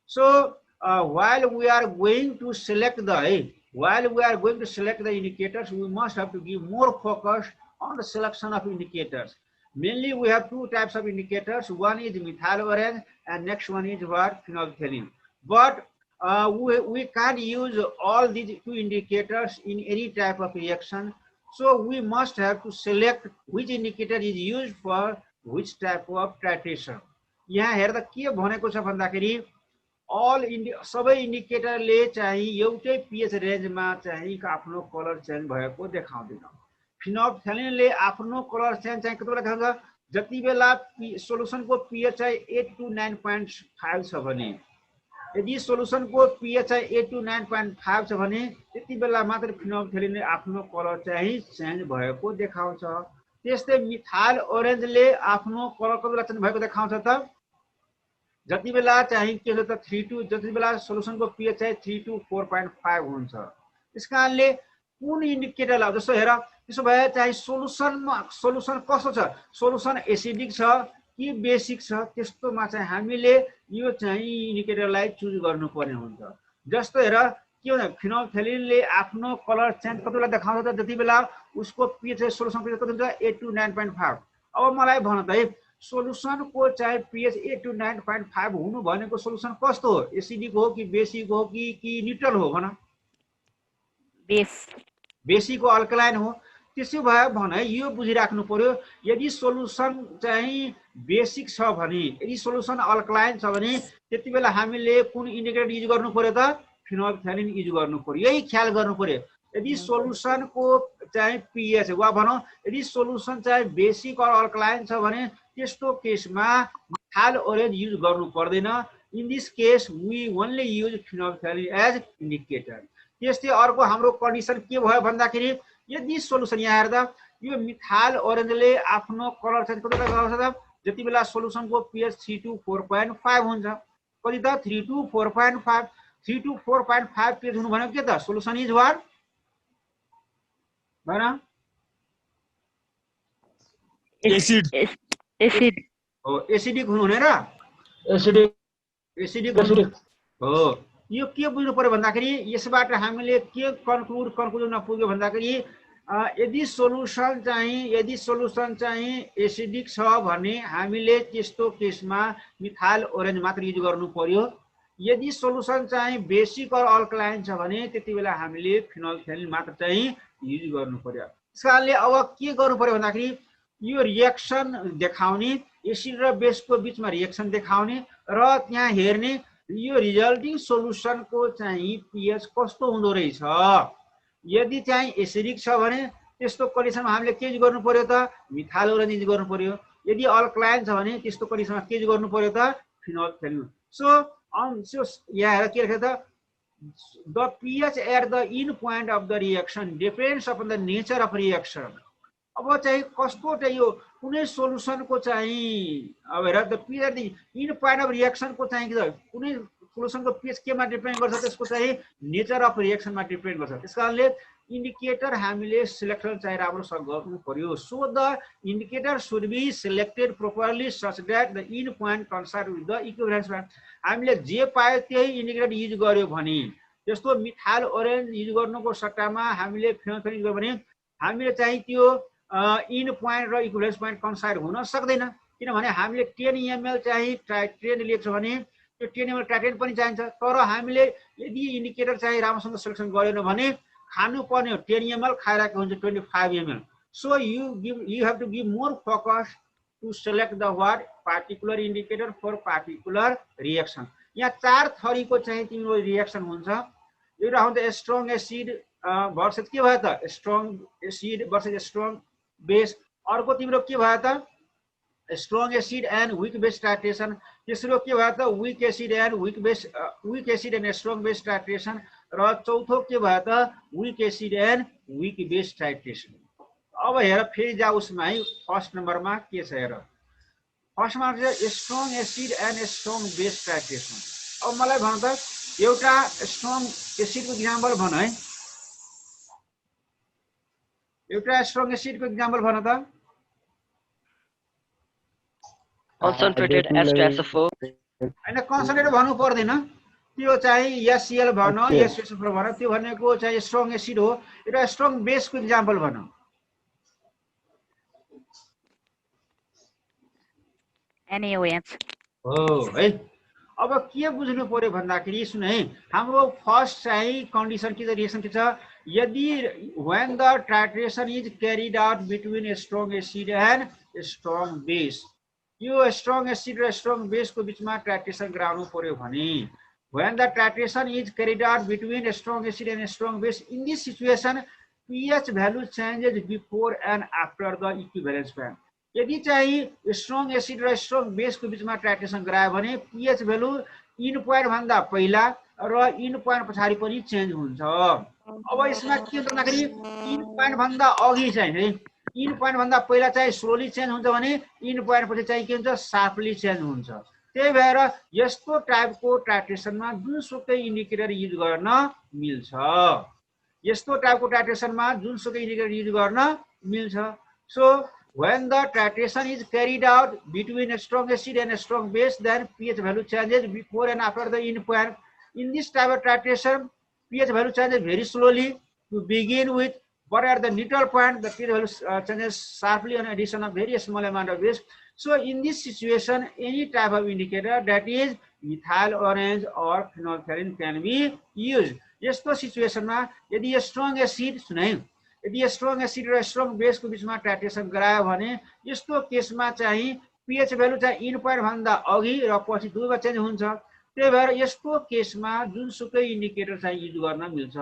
So while we are going to select the indicators, we must have to give more focus on the selection of indicators. Mainly we have two types of indicators. One is methyl orange and next one is what? Phenolphthalein. But we can't use all these two indicators in any type of reaction. So we must have to select which indicator is used for which type of titration. यहाँ हेर्दा के भनेको छ भन्दाखेरि सबै इन्डिकेटरले चाहिँ एउटै pH रेन्जमा चाहिँ आफ्नो कलर चेन्ज भएको देखाउँदैन. फिनोल्फथेलिनले आफ्नो कलर चेन्ज चाहिँ कति बेला देखाउँछ? जति बेला सोलुसनको पीएच चाहिँ 8 to 9.5 छ भने, यदि सोलुसनको पीएच चाहिँ 8 to 9.5 छ भने त्यति बेला मात्र फिनोल्फथेलिनले आफ्नो कलर चाहिँ चेन्ज भएको देखाउँछ. त्यस्तै मिथाइल ओरेन्जले आफ्नो कलर कति बेला चेन्ज भएको देखाउँछ त? जति बेला चाहिँ के हुन्छ त 3 to जति बेला सोलुसनको पीएच चाहिँ 3 to 4.5 हुन्छ. त्यसकारणले कुन इन्डिकेटरलाई जस्तो हेर त्यसो भए चाहिँ सोलुसन कस्तो छ? सोलुसन एसिडिक छ कि बेसिक छ? त्यस्तोमा चाहिँ हामीले यो चाहिँ इन्डिकेटरलाई चुज गर्नुपर्ने हुन्छ. जस्तो हेर के हुन्छ? फिनोल्फथेलिनले आफ्नो कलर चेन्ज कति बेला देखाउँछ त? जति बेला उसको पीएच सोलुसन पीएच कति हुन्छ? 8 to 9.5. अब मलाई भन त है सोलुसनको चाहिँ pH 8 to 9.5 हुनु भनेको सोलुसन कस्तो हो? एसिडिक हो कि बेसिक हो कि न्युट्रल हो भन? बेसिक हो, अल्कलाइन हो। त्यसो भए भने यो बुझिराख्नु पर्यो, यदि सोलुसन चाहिँ बेसिक छ भने, यदि सोलुसन अल्कलाइन छ भने त्यति बेला हामीले कुन इन्डिकेटर युज गर्नु पर्यो त? फिनोल्फथालिन युज गर्नु पर्यो। यही ख्याल गर्नु पर्यो। यदि सोलुसनको चाहिँ pH वा भनौँ यदि सोलुसन चाहिँ बेसिक और अल्कलाइन छ भने त्यस्तो केसमा मिथाइल ओरेन्ज युज गर्नु पर्दैन। In this case we only use phenolphthalein as indicator. त्यस्तै अर्को हाम्रो कन्डिसन के भयो भन्दाखेरि यदि सोलुसन यहाँ हेर्दा यो मिथाइल ओरेन्जले आफ्नो कलर चेन्ज कति गर्छ त? जति बेला सोलुसनको pH 3 to 4.5 हुन्छ, कति त 3 to 4.5, 3 to 4.5 pH हुनु भनेको के त? सोलुसन इज वाट भन? एसिड हो, एसिडिक हुनु हुने र? एसिडिक हो। यो के बुझ्नु पर्यो भन्दाखेरि यसबाट हामीले के कन्क्लुजनमा पुग्यो भन्दाखेरि यदि सोलुसन चाहिँ एसिडिक छ भने हामीले त्यस्तो केसमा मिथाइल ओरेन्ज मात्र युज गर्नु पर्यो। यदि सोलुसन चाहिँ बेसिक और अल्कलाइन छ भने त्यति बेला हामीले फिनोल्फथालिन मात्र चाहिँ युज गर्नु पर्यो। त्यसकारणले अब के गर्नु पर्यो भन्दाखेरि यो रिएक्सन देखाउने, एसिड र बेसको बीचमा रिएक्सन देखाउने र त्यहाँ हेर्ने यो रिजल्टिङ सोलुसनको चाहिँ pH कस्तो हुँदो रहेछ। यदि चाहिँ एसिडिक छ भने त्यस्तो कन्डिसनमा हामीले के युज गर्नु पर्यो त? मिथाइल ओरेन्ज युज गर्नु पर्यो। यदि अल्कलाइन छ भने त्यस्तो कन्डिसनमा के युज गर्नु पर्यो त? फिनोल्फथालिन। सो यहाँ हेर के लेखेको त? The pH at the end point of the reaction depends upon the nature of reaction. अब चाहिँ कस्तो चाहिँ यो कुनै सोलुसनको चाहिँ अब हेर the pH at the end point of रिएक्सनको चाहिँ कुनै सोलुसनको pH केमा डिपेन्ड गर्छ? त्यसको चाहिँ नेचर अफ रिएक्सनमा डिपेन्ड गर्छ। त्यसकारणले इन्डिकेटर हामीले सिलेक्सन चाहिँ राम्रोसँग गर्नु पर्यो। So the indicator should be selected properly such that the end point coincide with the equivalence point. हामीले जे पायो त्यही इन्डिकेटर युज गर्यो भने, जस्तो मिथाइल ओरेन्ज युज गर्नुको सट्टामा हामीले फिनोल्फथालिन युज गर्यो भने हामीले चाहिँ त्यो इन पोइन्ट र इक्विभ्यालेन्स पोइन्ट कन्साइड हुन सक्दैन। किनभने हामीले 10 ml चाहिँ ट्राइट्रेन लिएको छ भने त्यो 10 ml ट्राइट्रेन पनि चाहिन्छ। तर हामीले यदि इन्डिकेटर चाहिँ राम्रोसँग सिलेक्सन गरेन भने खानुपर्ने हो 10 ml खाइरहेको हुन्छ 25 ml। So you have to give more focus to select the what particular indicator for particular reaction. यहाँ 4 थरीको चाहिँ तिम्रो रिएक्सन हुन्छ। एउटा हुन्छ स्ट्रङ एसिड भर्सेस के भयो त? Strong acid versus strong base. अर्को तिम्रो के भयो त? Strong acid and week base titration. तेस्रो के भयो त? Weak acid and weak acid and strong base titration. र चौथो के भयो त? Weak acid and week base titration. अब हेर फेरि जा उसमा है फर्स्ट नम्बरमा के छ हेर। फर्स्टमा चाहिँ strong acid and strong base titration. अब मलाई भन त एउटा स्ट्रङ एसिडको इक्जाम्पल भन है। एउटा स्ट्रङ एसिडको इक्जाम्पल भन त। concentrated H2SO4 हैन कन्सन्ट्रेटेड भन्नु पर्दैन, त्यो चाहिँ HCl भन, HCl भन, त्यो भनेको चाहिँ स्ट्रङ एसिड हो। एउटा स्ट्रङ बेसको इक्जाम्पल भन। NaOH हो है। अब के बुझ्नु पर्यो भन्दाखेरि सुन है, हाम्रो फर्स्ट चाहिँ कन्डिसन के छ, रिएक्सन के छ? यदि when the titration is carried out between a strong acid and a strong base, यो स्ट्रङ एसिड र स्ट्रङ बेसको बीचमा टाइट्रेसन गराउनु पर्यो भने when the titration is carried out between a strong acid and a strong base, in this situation pH value changes before and after the equivalence point. यदि चाहिँ strong acid र strong बेसको बीचमा titration गरायो भने pH value in point भन्दा पहिला र in point पछाडि पनि चेन्ज हुन्छ। अब यसमा के हुन्छ भन्दाखेरि इन पोइन्ट भन्दा अघि चाहिँ है, इन पोइन्ट भन्दा पहिला चाहिँ स्लोली चेन्ज हुन्छ भने इन पोइन्ट पछि चाहिँ के हुन्छ? शार्पली चेन्ज हुन्छ। त्यही भएर यस्तो टाइपको टाइट्रेसनमा जुनसुकै इन्डिकेटर युज गर्न मिल्छ। यस्तो टाइपको टाइट्रेसनमा जुनसुकै इन्डिकेटर युज गर्न मिल्छ। So when the titration is carried out between a strong acid and a strong base, then pH value changes before and after the in point. In this type of titration, pH value changes very slowly to begin with, but at the neutral point, the pH value changes sharply on addition of very small amount of base. So in this situation, any type of indicator that is methyl orange or phenolphthalein can be used. यस्तो सिचुएसनमा यदि strong acid सुने यदि strong acid र strong बेसको बीचमा titration गरायो भने यस्तो केसमा चाहिँ pH भ्यालु चाहिँ इन पोइन्ट भन्दा अघि र पछि दुवैमा चेन्ज हुन्छ। त्यही भएर यस्तो केसमा जुनसुकै इन्डिकेटर चाहिँ युज गर्न मिल्छ।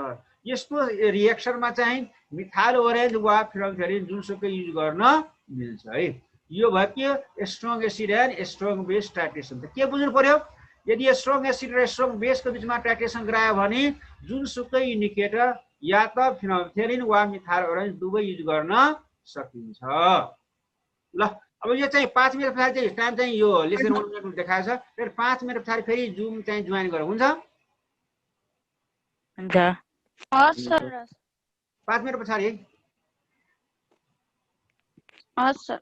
यस्तो रिएक्सनमा चाहिँ मिथाइल ओरेन्ज वा फिनोल्फथालेन जुनसुकै युज गर्न मिल्छ है। यो भयो के strong acid and strong base titration. के बुझ्नु पर्यो, यदि स्ट्रङ एसिड र स्ट्रङ बेसको बीचमा टाइट्रेसन गरायो भने जुनसुकै इन्डिकेटर या त फिनोल्फथालेन वा मिथाइल ओरेन्ज दुवै युज गर्न सकिन्छ। ल अब यो चाहिँ 5 मिनेट पछाडि चाहिँ टाइम चाहिँ यो लेसन 1 मिनेट देखाएको छ। फेरि 5 मिनेट पछाडि फेरि जुम चाहिँ जोइन गरौँ, हुन्छ? हुन्छ। हस् सर। 5 मिनेट पछाडि है। हस् सर।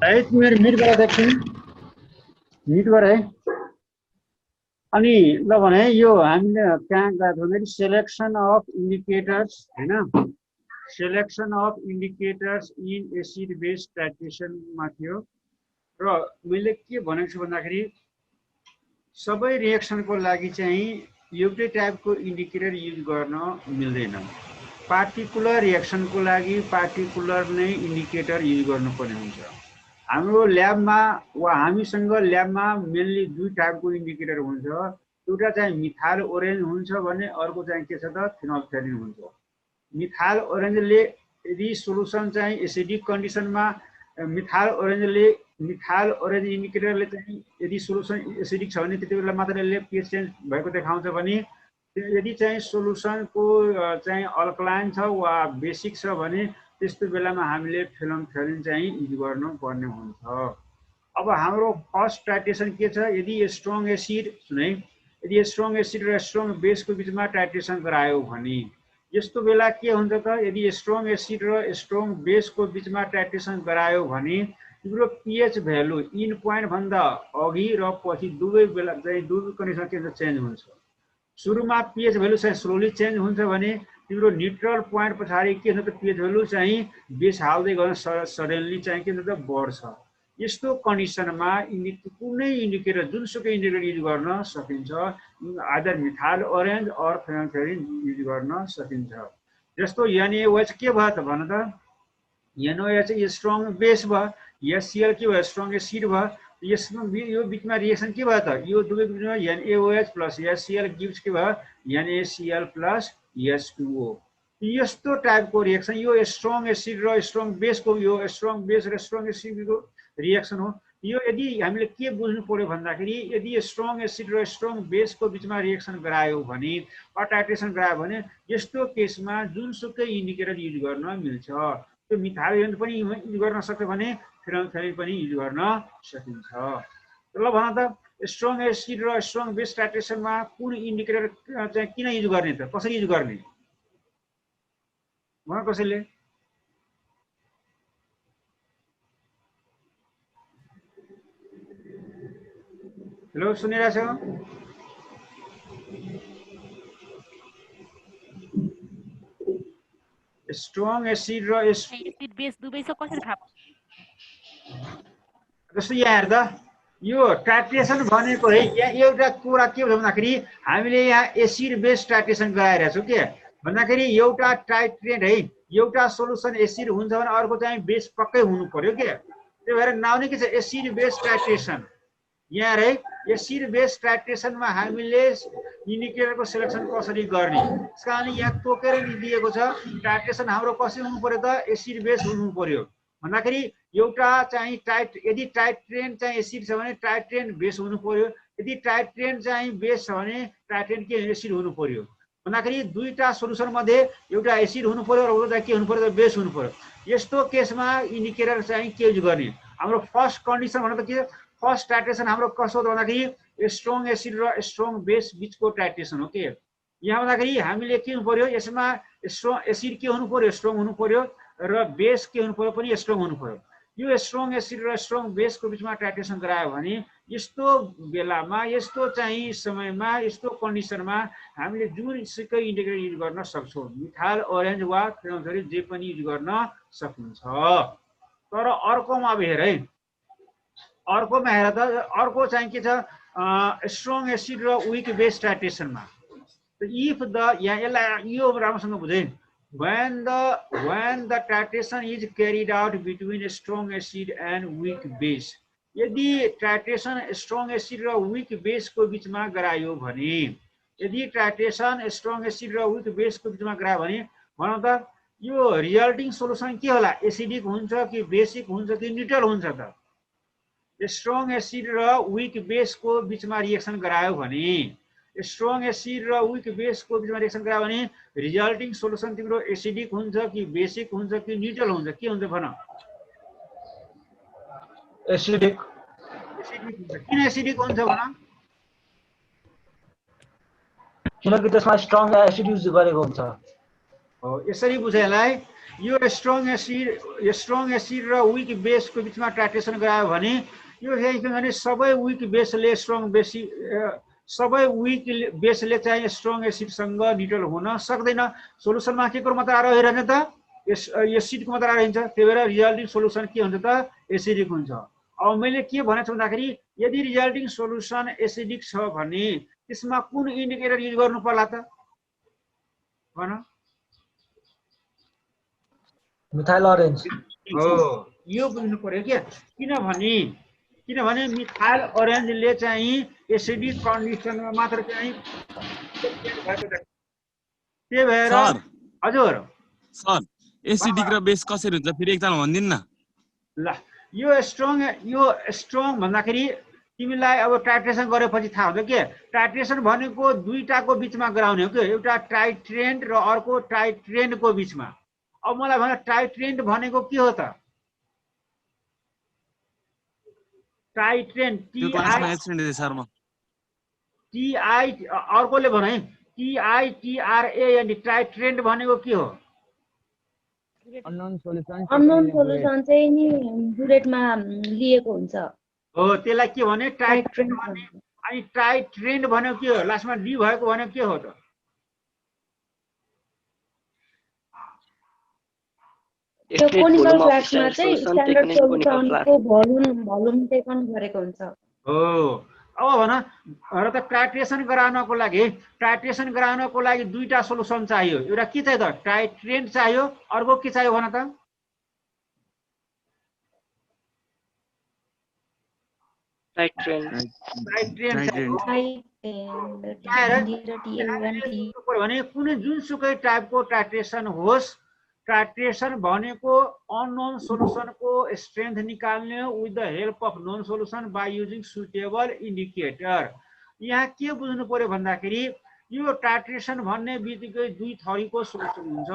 राइट, मेरो मिट गरेर देख्छु, मिट गरे है। अनि ल भने यो हामीले कहाँ गएको थियौँ भने सेलेक्सन अफ इन्डिकेटर्स हैन, selection of indicators in acid base टाइट्रेसनमा थियो। र मैले के भनेको छु भन्दाखेरि सबै रिएक्सनको लागि चाहिँ एउटै टाइपको इन्डिकेटर युज गर्न मिल्दैन। पार्टिकुलर रिएक्सनको लागि पार्टिकुलर नै इन्डिकेटर युज गर्नुपर्ने हुन्छ। हाम्रो ल्याबमा वा हामीसँग ल्याबमा मेनली दुई टाइपको इन्डिकेटर हुन्छ। एउटा चाहिँ मिथाइल ओरेन्ज हुन्छ भने अर्को चाहिँ के छ त फिनोल्फथालेन हुन्छ। मिथाइल ओरेन्जले यदि सोलुसन चाहिँ एसिडिक कन्डिसनमा मिथाइल ओरेन्ज इन्डिकेटरले चाहिँ यदि सोलुसन एसिडिक छ भने त्यति बेला मात्र यसले pH चेन्ज भएको देखाउँछ भने यदि चाहिँ सोलुसनको चाहिँ अल्कलाइन छ वा बेसिक छ भने त्यस्तो बेलामा हामीले फिनोल्फथालेन चाहिँ युज गर्नुपर्ने हुन्छ। अब हाम्रो फर्स्ट टाइट्रेसन के छ, यदि स्ट्रङ एसिड सुने यदि स्ट्रङ एसिड र स्ट्रङ बेसको बीचमा टाइट्रेसन गरायो भने यस्तो बेला के हुन्छ त, यदि स्ट्रङ एसिड र स्ट्रङ बेसको बीचमा टाइट्रेसन गरायो भने तिम्रो pH भ्यालु इन पोइन्ट भन्दा अघि र पछि दुवै बेला चाहिँ दुवै कन्डिसन के चेन्ज हुन्छ। सुरुमा pH भ्यालु चाहिँ स्लोली चेन्ज हुन्छ भने तिम्रो न्युट्रल पोइन्ट पछाडि के हुन्छ त pH भ्यालु चाहिँ बेस हाल्दै गर्न सडनली चाहिँ के हुन्छ त बढ्छ। यस्तो कन्डिसनमा कुनै इन्डिकेटर जुनसुकै इन्डिकेटर युज गर्न सकिन्छ। Either methyl orange or phenolphthalein use गर्न सकिन्छ। जस्तो NaOH के भयो त भन त, NaOH स्ट्रङ बेस भयो, HCl के भयो स्ट्रङ एसिड भयो। यसमा यो बीचमा रिएक्सन के भयो त, यो दुवै बीचमा NaOH प्लस HCl गिभ्स के भयो NaCl प्लस H2O। यस्तो टाइपको रिएक्सन यो स्ट्रङ एसिड र स्ट्रङ बेसको यो स्ट्रङ बेस र स्ट्रङ एसिडको रिएक्सन हो। यो यदि हामीले के बुझ्नु पर्यो भन्दाखेरि यदि स्ट्रङ एसिड र स्ट्रङ बेसको बीचमा रिएक्सन गरायो भने वा टाइट्रेसन गरायो भने यस्तो केसमा जुनसुकै इन्डिकेटर युज गर्न मिल्छ। त्यो मिथाइल पनि युज गर्न सक्छ भने फिनोल्फथालेन पनि युज गर्न सकिन्छ। ल भन त स्ट्रङ एसिड र स्ट्रङ बेस टाइट्रेसनमा कुन इन्डिकेटर चाहिँ किन युज गर्ने त, कसरी युज गर्ने भन कसैले? हेलो सुनिरहेछ? स्ट्रङ एसिड र एसिड बेस दुवै छ कसरी थाहा पाउँछ? जस्तो यहाँ हेर्दा यो टाइट्रेसन भनेको है यहाँ एउटा कुरा के हो भन्दाखेरि हामीले यहाँ एसिड बेस टाइट्रेसन गराइरहेको छौँ के भन्दाखेरि एउटा टाइट्रेट है एउटा सोलुसन एसिड हुन्छ भने अर्को चाहिँ बेस पक्कै हुनु पर्यो के। त्यही भएर नाउँ नै के छ एसिड बेस टाइट्रेसन। यहाँ है एसिड बेस टाइट्रेसनमा हामीले इन्डिकेटरको सिलेक्सन कसरी गर्ने त्यस कारण यहाँ तोकेर दिएको छ। टाइट्रेसन हाम्रो कसरी हुनु पर्यो त एसिड बेस हुनु पर्यो भन्दाखेरि एउटा चाहिँ यदि टाइट्रेन चाहिँ एसिड छ भने टाइट्रेन बेस हुनु पर्यो, यदि टाइट्रेन चाहिँ बेस छ भने टाइट्रेन के एसिड हुनु पर्यो भन्दाखेरि दुईटा सोलुसन मध्ये एउटा एसिड हुनु पर्यो र एउटा के हुनु पर्यो त बेस हुनु पर्यो। यस्तो केसमा इन्डिकेटर चाहिँ के युज गर्ने, हाम्रो फर्स्ट कन्डिसन भनेको के फर्स्ट टाइट्रेसन हाम्रो कसो हो भन्दाखेरि स्ट्रङ एसिड र स्ट्रङ बेस बिचको टाइट्रेसन हो के। यहाँ भन्दाखेरि हामीले के हुनु पर्यो यसमा स्ट्रङ एसिड के हुनु पर्यो स्ट्रङ हुनु पर्यो र बेस के हुनु पर्यो पनि स्ट्रङ हुनु पर्यो। यो स्ट्रङ एसिड र स्ट्रङ बेसको बिचमा टाइट्रेसन गरायो भने यस्तो बेलामा यस्तो चाहिँ समयमा यस्तो कन्डिसनमा हामीले जुनसुकै इन्डिकेटर युज गर्न सक्छौँ। मिथाइल ओरेन्ज वा फिनोल्फथालिन जे पनि युज गर्न सकिन्छ। तर अर्कोमा अब हेर है, अर्कोमा हेर त अर्को चाहिँ के छ स्ट्रङ एसिड र विक बेस टाइट्रेसनमा इफ द यहाँ यसलाई यो राम्रोसँग बुझे when the titration is carried out between strong acid and weak base यदि टाइट्रेसन स्ट्रङ एसिड र विक बेसको बिचमा गरायो भने यदि टाइट्रेसन स्ट्रङ एसिड र विक बेसको बिचमा गरायो भने भनौँ त यो रिजल्टिङ सोलुसन के होला एसिडिक हुन्छ कि बेसिक हुन्छ कि न्युट्रल हुन्छ त स्ट्रङ एसिड र विक बेसको बिचमा रिएक्सन गरायो भने स्ट्रङ एसिड र विक बेसको बिचमा रिएक्सन गरायो भने रिजल्टिङ सोलुसन तिम्रो एसिडिक हुन्छ कि बेसिक हुन्छ कि न्युट्रल हुन्छ के हुन्छ भन एसिडिक हुन्छ किन एसिडिक हुन्छ भन किनकि त्यसमा स्ट्रङ एसिड युज गरेको हुन्छ हो यसरी बुझेलाई यो स्ट्रङ एसिड र विक बेसको बिचमा टाइट्रेसन गरायो भने यो भने सबै विक बेसले सबै विक बेसले चाहिँ स्ट्रङ एसिडसँग न्युट्रल हुन सक्दैन सोलुसनमा के को मात्रा रहिरहन्छ त एसिडको मात्रा रहन्छ त्यही भएर रिजल्टिङ सोलुसन के हुन्छ त एसिडिक हुन्छ अब मैले के भनेको छु भन्दाखेरि यदि रिजल्टिङ सोलुसन एसिडिक छ भने त्यसमा कुन इन्डिकेटर युज गर्नु पर्ला त भन मिथाइल ऑरेंज हो यो बुझ्नु पर्यो के किनभने मिथाइल ऑरेन्जले चाहिँ एसिडिक कन्डिसनमा मात्र चाहिँ त्यही भएर हजुर सर एसिडिक र बेस कसरी हुन्छ फेरि एकताल भनिदिनु न ल यो स्ट्रङ भन्दाखेरि तिमीलाई अब टाइट्रेसन गरेपछि थाहा हुन्छ के टाइट्रेसन भनेको दुईटाको बिचमा गराउने हो के एउटा टाइट्रेन्ट र अर्को टाइट्रेन्टको बिचमा अब मलाई भन टाइट्रेन्ट भनेको के हो त टाइट्रेन्ट टीआई अर्कोले भन है टीआईटीआरए यानी टाइट्रेन्ट भनेको के हो अननोन सोलुसन चाहिँ नि बुलेटमा लिएको हुन्छ हो त्यसलाई के भने टाइट्रेन्ट भने अनि टाइट्रेन्ट भनेको के हो लास्टमा डी भएको भनेको के हो त कोनिकल फ्ल्याक्समा चाहिँ स्ट्यान्डर्ड सोलुसनको भोल्युम टेकन गरेको हुन्छ हो अब भन र त टाइट्रेसन गराउनको लागि दुईटा सोलुसन चाहियो एउटा के चाहियो त टाइट्रेन्ट चाहियो अर्को के चाहियो भन त भने कुनै जुनसुकै टाइपको टाइट्रेसन होस् टाइट्रेसन भनेको अननोन सोलुसनको स्ट्रेन्थ निकाल्ने with the help of known solution by using suitable indicator यहाँ के बुझ्नु पर्यो भन्दाखेरि यो टाइट्रेसन भन्ने बित्तिकै दुई थरीको सोलुसन हुन्छ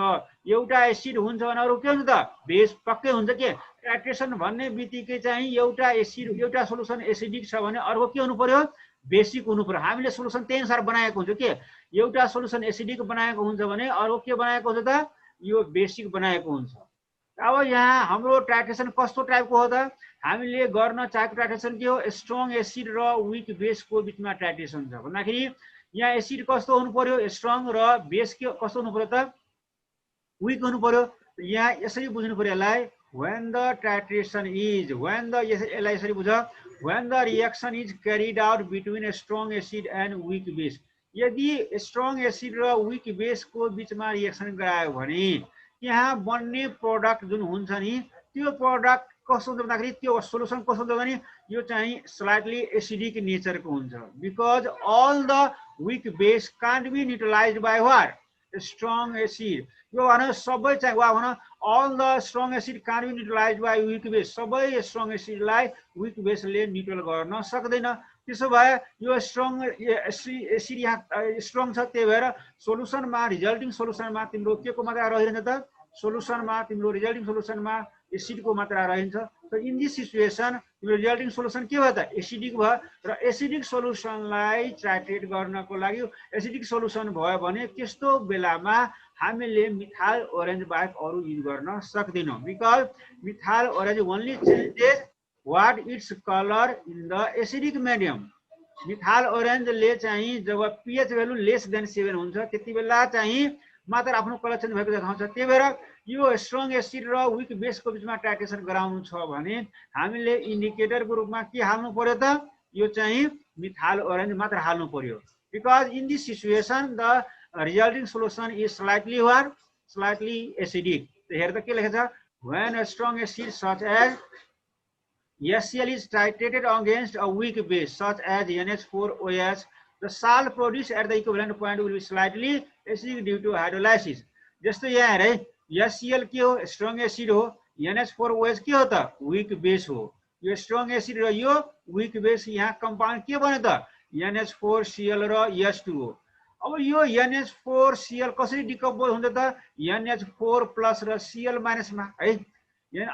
एउटा एसिड हुन्छ भने अरू के हुन्छ त बेस पक्कै हुन्छ के टाइट्रेसन भन्ने बित्तिकै चाहिँ एउटा सोलुसन एसिडिक छ भने अर्को के हुनु पर्यो बेसिक हुनु पर्यो हामीले सोलुसन त्यही अनुसार बनाएको हुन्छ के एउटा सोलुसन एसिडिक बनाएको हुन्छ भने अर्को के बनाएको हुन्छ त यो बेसिक बनाएको हुन्छ अब यहाँ हाम्रो टाइट्रेसन कस्तो टाइपको हो त हामीले गर्न चाहेको टाइट्रेसन के हो स्ट्रङ एसिड र विक बेसको बिचमा टाइट्रेसन छ भन्दाखेरि यहाँ एसिड कस्तो हुनु पर्यो स्ट्रङ र बेस के कस्तो हुनु पर्यो त विक हुनु पर्यो यहाँ यसरी बुझ्नु पर्यो यसलाई when the reaction is carried out between a strong acid and weak base यदि स्ट्रङ एसिड र विक बेसको बिचमा रिएक्सन गरायो भने यहाँ बन्ने प्रोडक्ट जुन हुन्छ नि त्यो प्रोडक्ट कस्तो हुन्छ भन्दाखेरि त्यो सोलुसन कस्तो हुन्छ भने यो चाहिँ स्लाइटली एसिडिक नेचरको हुन्छ because all the weak base can't be neutralised by what strong acid यो भन सबै चाहिँ वा भन all the strong acid can't be neutralised by weak base सबै स्ट्रङ एसिडलाई विक बेसले न्युट्रल गर्न सक्दैन त्यसो भए यो स्ट्रङ एसिड यहाँ स्ट्रङ छ त्यही भएर सोलुसनमा रिजल्टिङ सोलुसनमा तिम्रो के को मात्रा रहिरहन्छ त सोलुसनमा तिम्रो रिजल्टिङ सोलुसनमा एसिडको मात्रा रहन्छ So in this situation, तिम्रो रिजल्टिङ सोलुसन के भयो त एसिडिक भयो र एसिडिक सोलुसनलाई टाइट्रेट गर्नको लागि एसिडिक सोलुसन भयो भने त्यस्तो बेलामा हामीले मिथाइल ओरेन्ज बाहेक अरू युज गर्न सक्दैनौँ because methyl orange only changes what its colour in the acidic medium methyl ओरेन्जले चाहिँ जब पीएच भ्यालु लेस देन 7 हुन्छ त्यति बेला चाहिँ मात्र आफ्नो कलर चेन्ज भएको देखाउँछ त्यही भएर यो स्ट्रङ एसिड र विक बेसको बिचमा टाइट्रेसन गराउनु छ भने हामीले इन्डिकेटरको रूपमा के हाल्नु पर्यो त यो चाहिँ मिथाइल ओरेन्ज मात्र हाल्नु पर्यो because in this situation the resulting solution is slightly acidic हेर्दा के लेखेको छ when a strong acid such as HCl is titrated against a weak base such as NH4OH, the salt produced at the equivalent point will be slightly acidic due to hydrolysis. जस्तो यहाँ हेरे HCl के हो strong acid हो NH4OH के हो त weak base हो यो स्ट्रङ एसिड र यो weak base यहाँ कम्पाउन्ड के बन्यो त NH4Cl र H2 हो अब यो NH4Cl कसरी डिकम्पोज हुन्छ त NH4 प्लस र Cl माइनस मा है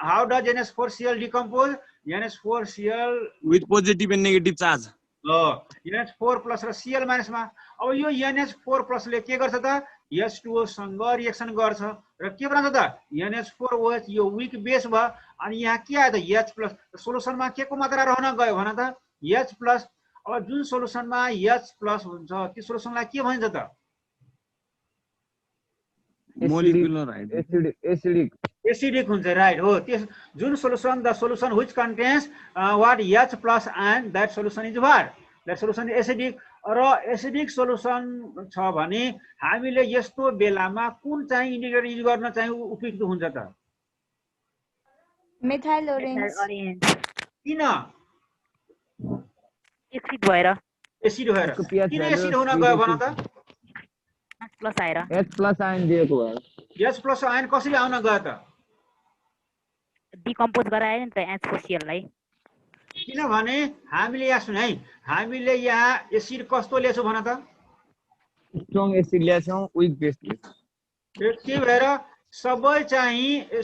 how does NH4Cl decompose NH4Cl with positive and negative charge NH4 plus र Cl माइनस मा अब यो NH4 प्लस ले के गर्छ त H2O सँग रिएक्सन गर्छ र के बनाउँछ त NH4OH यो वीक बेस भयो अनि यहाँ के आयो त H प्लस सोलुसनमा के को मात्रा रहन गयो भन त H प्लस अब जुन सोलुसनमा H प्लस हुन्छ त्यो सोलुसनलाई के भन्छ त molecular right एसिडिक हुन्छ राइट हो त्यस जुन solution the solution which contents what H plus and that solution is what that solution acidic र एसिडिक सोलुसन छ भने हामीले यस्तो बेलामा कुन चाहिँ इन्डिकेटर युज गर्न चाहिँ उपयुक्त हुन्छ त मिथाइल ओरेन्ज किन एसिड भएर किन एसिड हुन गयो भन त H प्लस आएर H प्लस आयन दिएको भयो H प्लस आयन कसरी आउन गयो त डिकम्पोज गराएर नि त H4Cl लाई किनभने हामीले यहाँ सुन है हामीले यहाँ एसिड कस्तो ल्याछौँ भन त स्ट्रङ एसिड ल्याछौँ विक बेस त्यही भएर सबै चाहिँ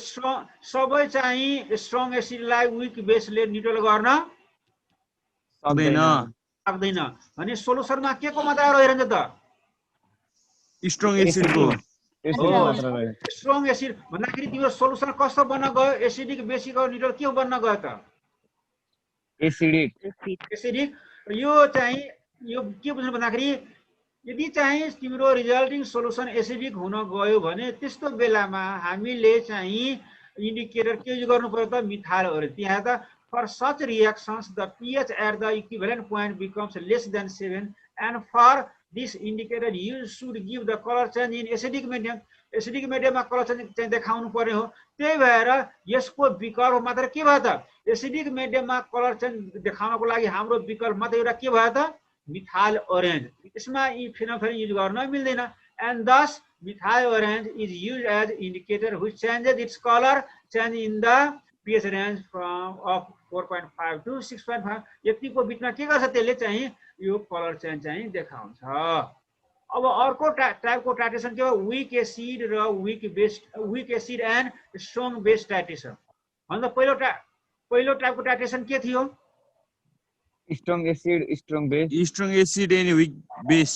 स्ट्रङ एसिडलाई विक बेसले न्युट्रल गर्न सक्दैन भने सोलुसनमा के को मात्रा रहिरहन्छ त स्ट्रङ एसिड को स्ट्रङ एसिड भन्दाखेरि त्यो सोलुसन कस्तो बन्न गयो एसिडिक बेसिक न्युट्रल के बन्न गयो त एसिडिक यो चाहिँ यो के बुझ्नु भन्दाखेरि यदि चाहिँ तिम्रो रिजल्टिङ सोलुसन एसिडिक हुन गयो भने त्यस्तो बेलामा हामीले चाहिँ इन्डिकेटर के युज गर्नु पर्यो त मिथाइल ओरेन्ज त्यहाँ त for such reactions the pH at the equivalent point becomes less than 7 and for this indicator you should give the color change in acidic medium मा कलर चाहिँ देखाउनु पर्ने हो त्यही भएर यसको विकल्प मात्र के भयो त एसिडिक मिडियममा कलर चाहिँ देखाउनको लागि हाम्रो विकल्प मात्र एउटा के भयो त मिथाइल ओरेन्ज यसमा फिनोल युज गर्न मिल्दैन and thus methyl orange is used as indicator which changes its color change in the pH range from of 4.5 to 6.5 यतिको बिचमा के गर्छ त्यसले चाहिँ यो कलर चेन्ज चाहिँ देखाउँछ अब अर्को टाइपको टाइट्रेसन के हो वीक एसिड र weak acid and strong base titration भन्दा पहिलो टाइपको टाइट्रेसन के थियो strong acid and week base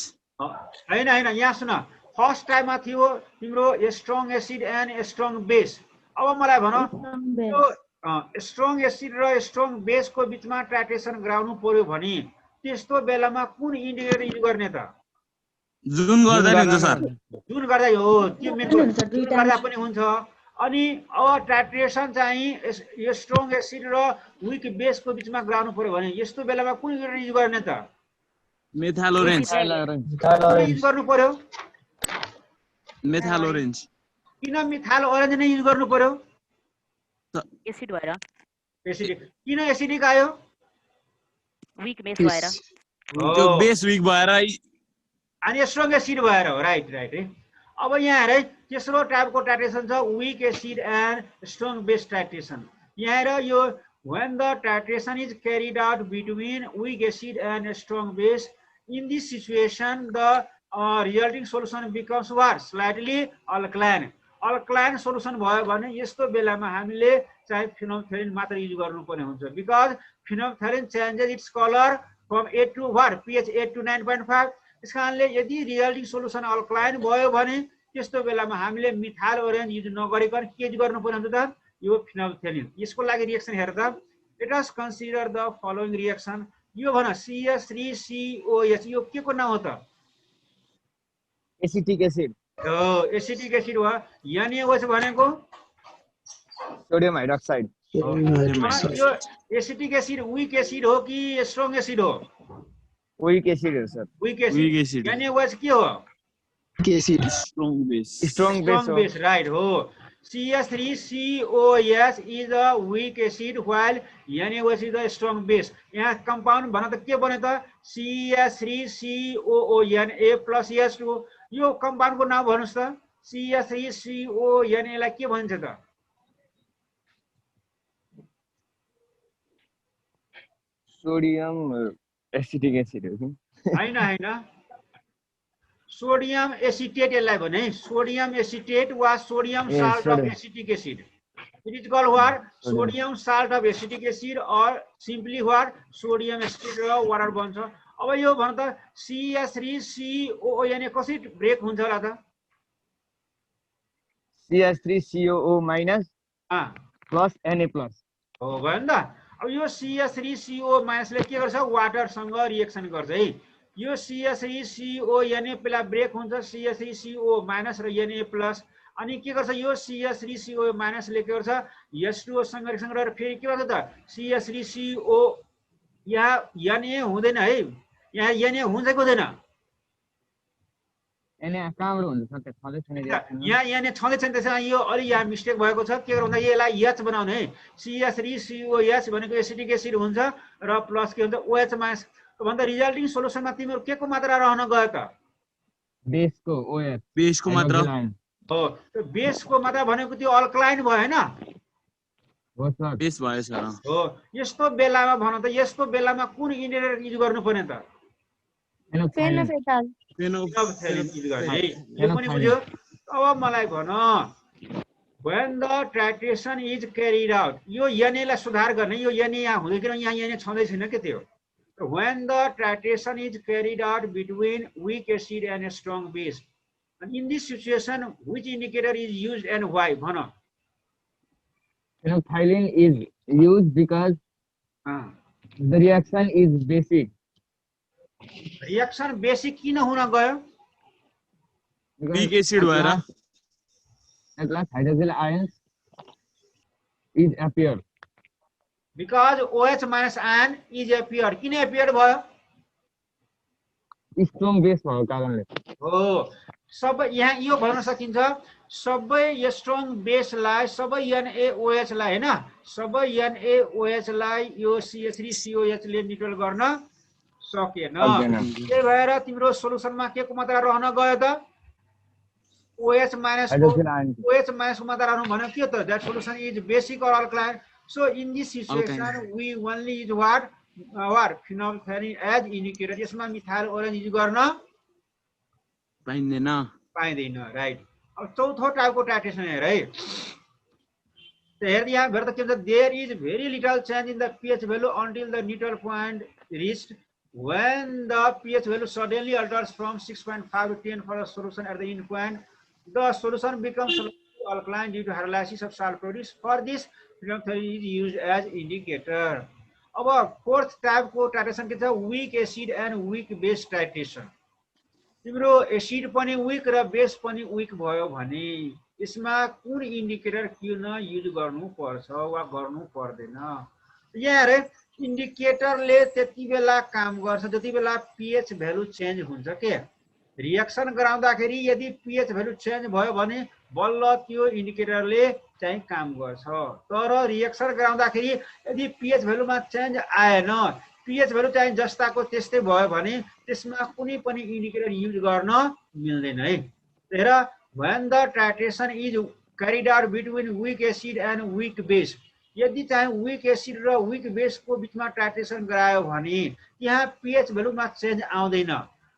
हैन यहाँ सुन फर्स्ट टाइममा थियो तिम्रो strong acid and strong base अब मलाई भन स्ट्रङ एसिड र स्ट्रङ बेसको बिचमा टाइट्रेसन गराउनु पर्यो भने त्यस्तो बेलामा कुन इन्डिकेटर युज गर्ने त जुन गर्दा नि हुन्छ सर जुन गर्दा हो त्यो मेथड गर्दा पनि हुन्छ अनि अब टाइट्रेसन चाहिँ यो स्ट्रङ एसिड र विक बेसको बिचमा गराउनु पर्यो भने यस्तो बेलामा कुन इन्डिकेटर युज गर्ने त मिथाइल ओरेन्ज युज गर्नु पर्यो मिथाइल ओरेन्ज किन मिथाइल ओरेन्ज नै युज गर्नु पर्यो एसिड भएर एसिडिक किन एसिडिक आयो विक बेस भएर त्यो बेस विक भएर अनि स्ट्रङ एसिड भएर हो राइट है अब यहाँ हेरे तेस्रो टाइपको टाइट्रेसन छ weak acid and strong base titration यहाँ हेर यो when the titration is carried out between weak acid and strong base in this situation the resulting solution becomes what slightly alkaline alkaline solution भयो भने यस्तो बेलामा हामीले चाहिँ फिनोल्फथेलिन मात्र युज गर्नुपर्ने हुन्छ because phenolphthalein changes its colour from 8 to what pH 8 to 9.5 त्यसकारणले यदि रिजल्टिङ सोल्युसन अल्कलाइन भयो भने त्यस्तो बेलामा हामीले मिथाइल ओरेन्ज युज नगरिकन के युज गर्नुपर्ने हुन्छ त यो फिनोल्फथेलिन यसको लागि रिएक्सन हेर त let us consider the following reaction यो भन CH3COH यो के को नाम हो त एसिटिक एसिड एसिटिक एसिड हो NaOH भनेको सोडियम हाइड्रोक्साइड यो एसिटिक एसिड वीक एसिड हो कि स्ट्रङ एसिड हो वीक एसिड हो सर वीक एसिड NaOH के हो एसिड स्ट्रङ बेस राइट हो CH3COH is a weak acid while NaOH is a strong base यहाँ कंपाउंड भन त के बन्यो त CH3COONA plus H2 यो कंपाउंड को नाम भन्नुस् त CH3CONA लाई के भन्छ त सोडियम एसिटिक एसिड हो कि हैन सोडियम एसिटेट यसलाई भने सोडियम एसिटेट वा sodium salt of acetic acid it is called what sodium salt of acetic acid और सिम्पली व्हाट सोडियम एसिटेट र वाटर बन्छ अब यो भन त CH3COONA कसरी ब्रेक हुन्छ होला त CH3COO minus plus Na plus हो भयो नि त अब यो CH3CO माइनस ले के गर्छ वाटर सँग रिएक्सन गर्छ है यो CH3CONA पहिला ब्रेक हुन्छ CH3CO माइनस र Na प्लस अनि के गर्छ यो CH3CO माइनस ले के गर्छ H2O सँग रिएक्सन गरेर फेरि के गर्छ त CH3CO यहाँ Na हुँदैन है यहाँ Na हुन्छ कि हुँदैन Na कहाँबाट हुन्छ सर त्यो छँदै छैन यहाँ छँदै छैन त्यसमा यो अलि यहाँ मिस्टेक भएको छ के गर्नु यसलाई H बनाउने है CH3COH भनेको एसिटिक एसिड हुन्छ र प्लस के हुन्छ OH माइनस भन्दा रिजल्टिङ सोलुसनमा तिम्रो के को मात्रा रहन गयो त बेसको OH बेसको मात्रा हो त्यो बेसको मात्रा भनेको त्यो अल्कलाइन भयो हैन हो सर बेस भयो सर हो यस्तो बेलामा भन त यस्तो बेलामा कुन इन्डिकेटर युज गर्नु पर्ने त फेनोफेटाल फेनोफथेलिन युज गर्ने है यो पनि बुझ्यो अब मलाई भन when the titration is carried out यो Na लाई सुधार गर्ने यो Na यहाँ हुँदै किन यहाँ Na छँदै छैन के त्यो when the titration is carried out between weak acid and a strong base and in this situation which indicator is used and why bhana phenolphthalein is used because the reaction is basic किन हुन गयो weak acid भएर at last hydroxyl ions is appear because OH minus ion is appeared किन appeared भयो strong base भएको कारणले हो सबै यहाँ यो भन्न सकिन्छ सबै स्ट्रङ बेसलाई सबै NaOH लाई हैन सबै NaOH लाई यो CH3COH ले न्यूट्रल गर्न सकेन त्यही भएर तिम्रो सोलुसनमा के को मात्रा रहन गयो त OH minus OH minus को मात्रा रहनु भन्यो के त that solution is basic or alkaline so in this situation we only use what phenolphthalein as indicator यसमा मिथाइल ओरेन्ज युज गर्न पाइँदैन राइट अब चौथो टाइपको टाइट्रेसन हेर है त हेर यहाँ भेट त के भन्छ there is very little change in the pH value until the neutral point reached when the pH value suddenly alters from 6.5 to 10 for the solution at the end point the solution becomes alkaline due to hydrolysis of salt produced for this phenolphthalein is used as indicator अब fourth टाइपको titration के छ weak acid and weak base titration तिम्रो acid पनि week र base पनि week भयो भने यसमा कुन इन्डिकेटर किन युज गर्नु पर्छ वा गर्नु पर्दैन यहाँ रे इन्डिकेटरले त्यति बेला काम गर्छ जति बेला pH भ्यालु चेन्ज हुन्छ के रिएक्सन गराउँदाखेरि यदि pH भ्यालु चेन्ज भयो भने बल्ल त्यो इन्डिकेटरले चाहिँ काम गर्छ तर रिएक्सन गराउँदाखेरि यदि pH भ्यालुमा चेन्ज आएन pH भ्यालु चाहिँ जस्ताको त्यस्तै भयो भने त्यसमा कुनै पनि इन्डिकेटर युज गर्न मिल्दैन है हेर when the titration is carried out between weak acid and weak base यदि चाहिँ weak acid र weak base को बीचमा टाइट्रेसन गरायो भने त्यहाँ pH भ्यालुमा चेन्ज आउँदैन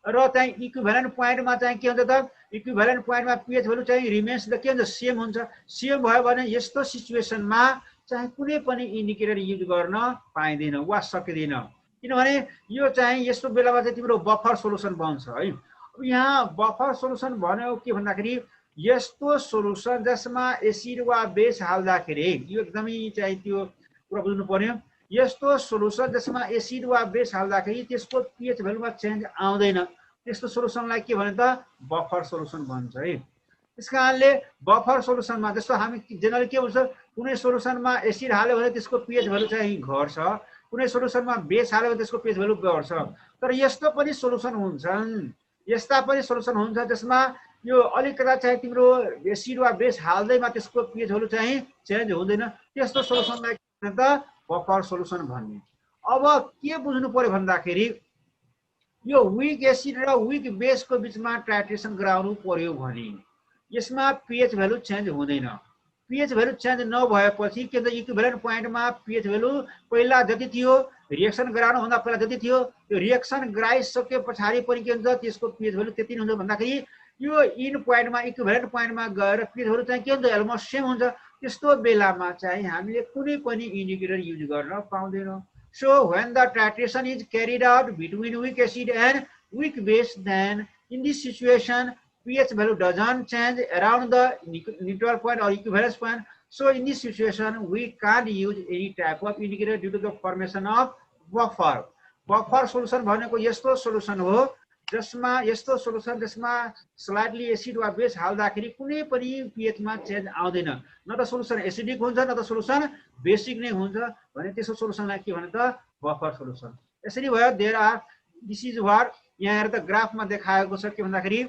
र चाहिँ इक्विभ्यालेन्ट पोइन्टमा चाहिँ के हुन्छ त इक्विभ्यालेन्ट पोइन्टमा pH भ्यालु चाहिँ रिमेन्स द के हुन्छ सेम हुन्छ सेम भयो भने यस्तो सिचुएसनमा चाहिँ कुनै पनि इन्डिकेटर युज गर्न पाइँदैन वा सकिँदैन किनभने यो चाहिँ यस्तो बेलामा चाहिँ तिम्रो बफर सोलुसन बन्छ है अब यहाँ बफर सोलुसन भन्यो के भन्दाखेरि यस्तो सोलुसन जसमा एसिड वा बेस हाल्दाखेरि यो एकदमै चाहिँ त्यो कुरा बुझ्नु पर्यो यस्तो सोलुसन जसमा एसिड वा बेस हाल्दाखेरि त्यसको pH भ्यालुमा चेन्ज आउँदैन त्यस्तो सोलुसनलाई के भने त बफर सोलुसन भन्छ है त्यसकारणले बफर सोलुसनमा जस्तो हामी जेनरली के भन्छ कुनै सोलुसनमा एसिड हाल्यो भने त्यसको pH भ्यालु चाहिँ घट्छ कुनै सोलुसनमा बेस हाल्यो भने त्यसको pH भ्यालु बढ्छ तर यस्तो पनि सोलुसन हुन्छन् यस्ता पनि सोलुसन हुन्छ जसमा यो अलिकता चाहिँ तिम्रो एसिड वा बेस हाल्दैमा त्यसको pH भ्यालु चाहिँ चेन्ज हुँदैन त्यस्तो सोलुसनलाई के भन्छ त बफर सोलुसन भन्ने अब के बुझ्नु पर्यो भन्दाखेरि यो विक एसिड र विक बेसको बीचमा टाइट्रेसन गराउनु पर्यो भने यसमा pH भ्यालु चेन्ज हुँदैन pH भ्यालु चेन्ज नभएपछि के भन्छ इक्विभ्यालेन्ट पोइन्टमा pH भ्यालु पहिला जति थियो रिएक्सन गराउनु भन्दा पहिला जति थियो त्यो रिएक्सन गराइसके पछाडि पनि के हुन्छ त्यसको pH भ्यालु त्यति हुन्छ भन्दाखेरि यो इन पोइन्टमा इक्विभ्यालेन्ट पोइन्टमा गएर pH भ्यालु चाहिँ के हुन्छ अलमोस्ट सेम हुन्छ त्यस्तो बेलामा चाहिँ हामीले कुनै पनि इन्डिकेटर युज गर्न पाउँदैनौँ So when the titration is carried out between weak acid and weak base, then in this situation pH value doesn't change around the neutral point or equivalence point. So in this situation we can't use any type of indicator due to the formation of buffer. Buffer solution भनेको यस्तो solution हो जसमा slightly acid वा base हाल्दाखेरि कुनै पनि pH मा change आउँदैन न त सोलुसन एसिडिक हुन्छ न त सोलुसन बेसिक नै हुन्छ भने त्यसो सोलुसनलाई के भन्छ त बफर सोलुसन यसरी भयो there are this is what यहाँ हेर त ग्राफमा देखाएको छ के भन्दाखेरि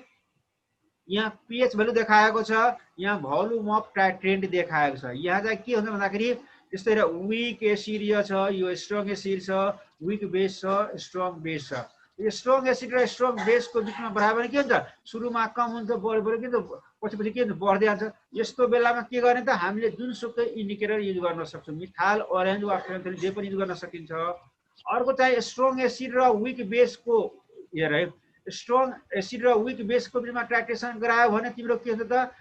यहाँ pH भ्यालु देखाएको छ यहाँ भोल्युम अफ टाइट्रेन्ट देखाएको छ यहाँ चाहिँ के हुन्छ भन्दाखेरि त्यस्तै विक एसिड छ यो स्ट्रङ एसिड छ विक बेस छ स्ट्रङ बेस छ यो स्ट्रङ एसिड र स्ट्रङ बेस को बीचमा बराबर के हुन्छ सुरुमा कम हुन्छ बढ्दै के पछि के हुन्छ बढ्दै जान्छ यस्तो बेलामा के गर्ने त हामीले जुनसुकै इन्डिकेटर युज गर्न सक्छौं मिथाइल ऑरेन्ज वा फेनोलिन जे पनि युज गर्न सकिन्छ अर्को चाहिँ स्ट्रङ एसिड र विक बेस को हेर है स्ट्रङ एसिड र विक बेस को बीचमा टाइट्रेसन गरायो भने तिम्रो के हुन्छ त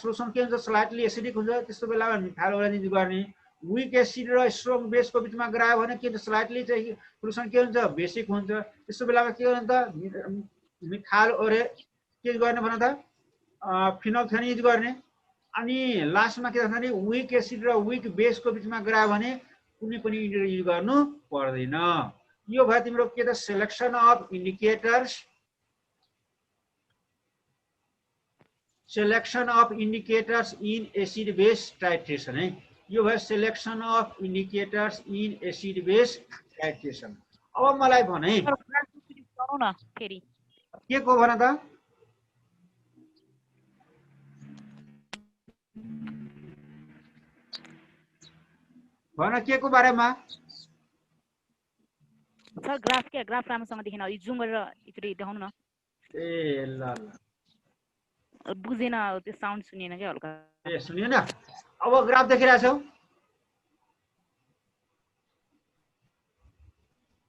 सोलुसन के हुन्छ स्लाइटली एसिडिक हुन्छ त्यस्तो बेलामा मिथाइल ऑरेन्ज युज गर्ने विक एसिड र स्ट्रङ बेस को बीचमा गरायो भने के हुन्छ स्लाइटली चाहिँ सोलुसन के हुन्छ बेसिक हुन्छ त्यस्तो बेलामा के गर्ने त मिथाइल ऑरेन्ज के गर्ने भन त फिनोल्फेन युज गर्ने अनि लास्टमा के भन्दाखेरि विक एसिड र विक बेस को बीचमा गरायो भने कुनै पनि इन्डिकेटर युज गर्नु पर्दैन यो भयो तिम्रो के त selection of indicators selection of indicators in acid base titration है यो भयो selection of indicators in acid base titration अब मलाई भने गरौ न फेरि के को भन त भन के को बारेमा सर ग्राफ राम्रोसँग देखेन अलि जुम गरेर एकचोटी देखाउनु न ए ल बुझेन त्यो साउन्ड सुनिएन के हल्का ए सुनिएन अब ग्राफ देखिरहेछौ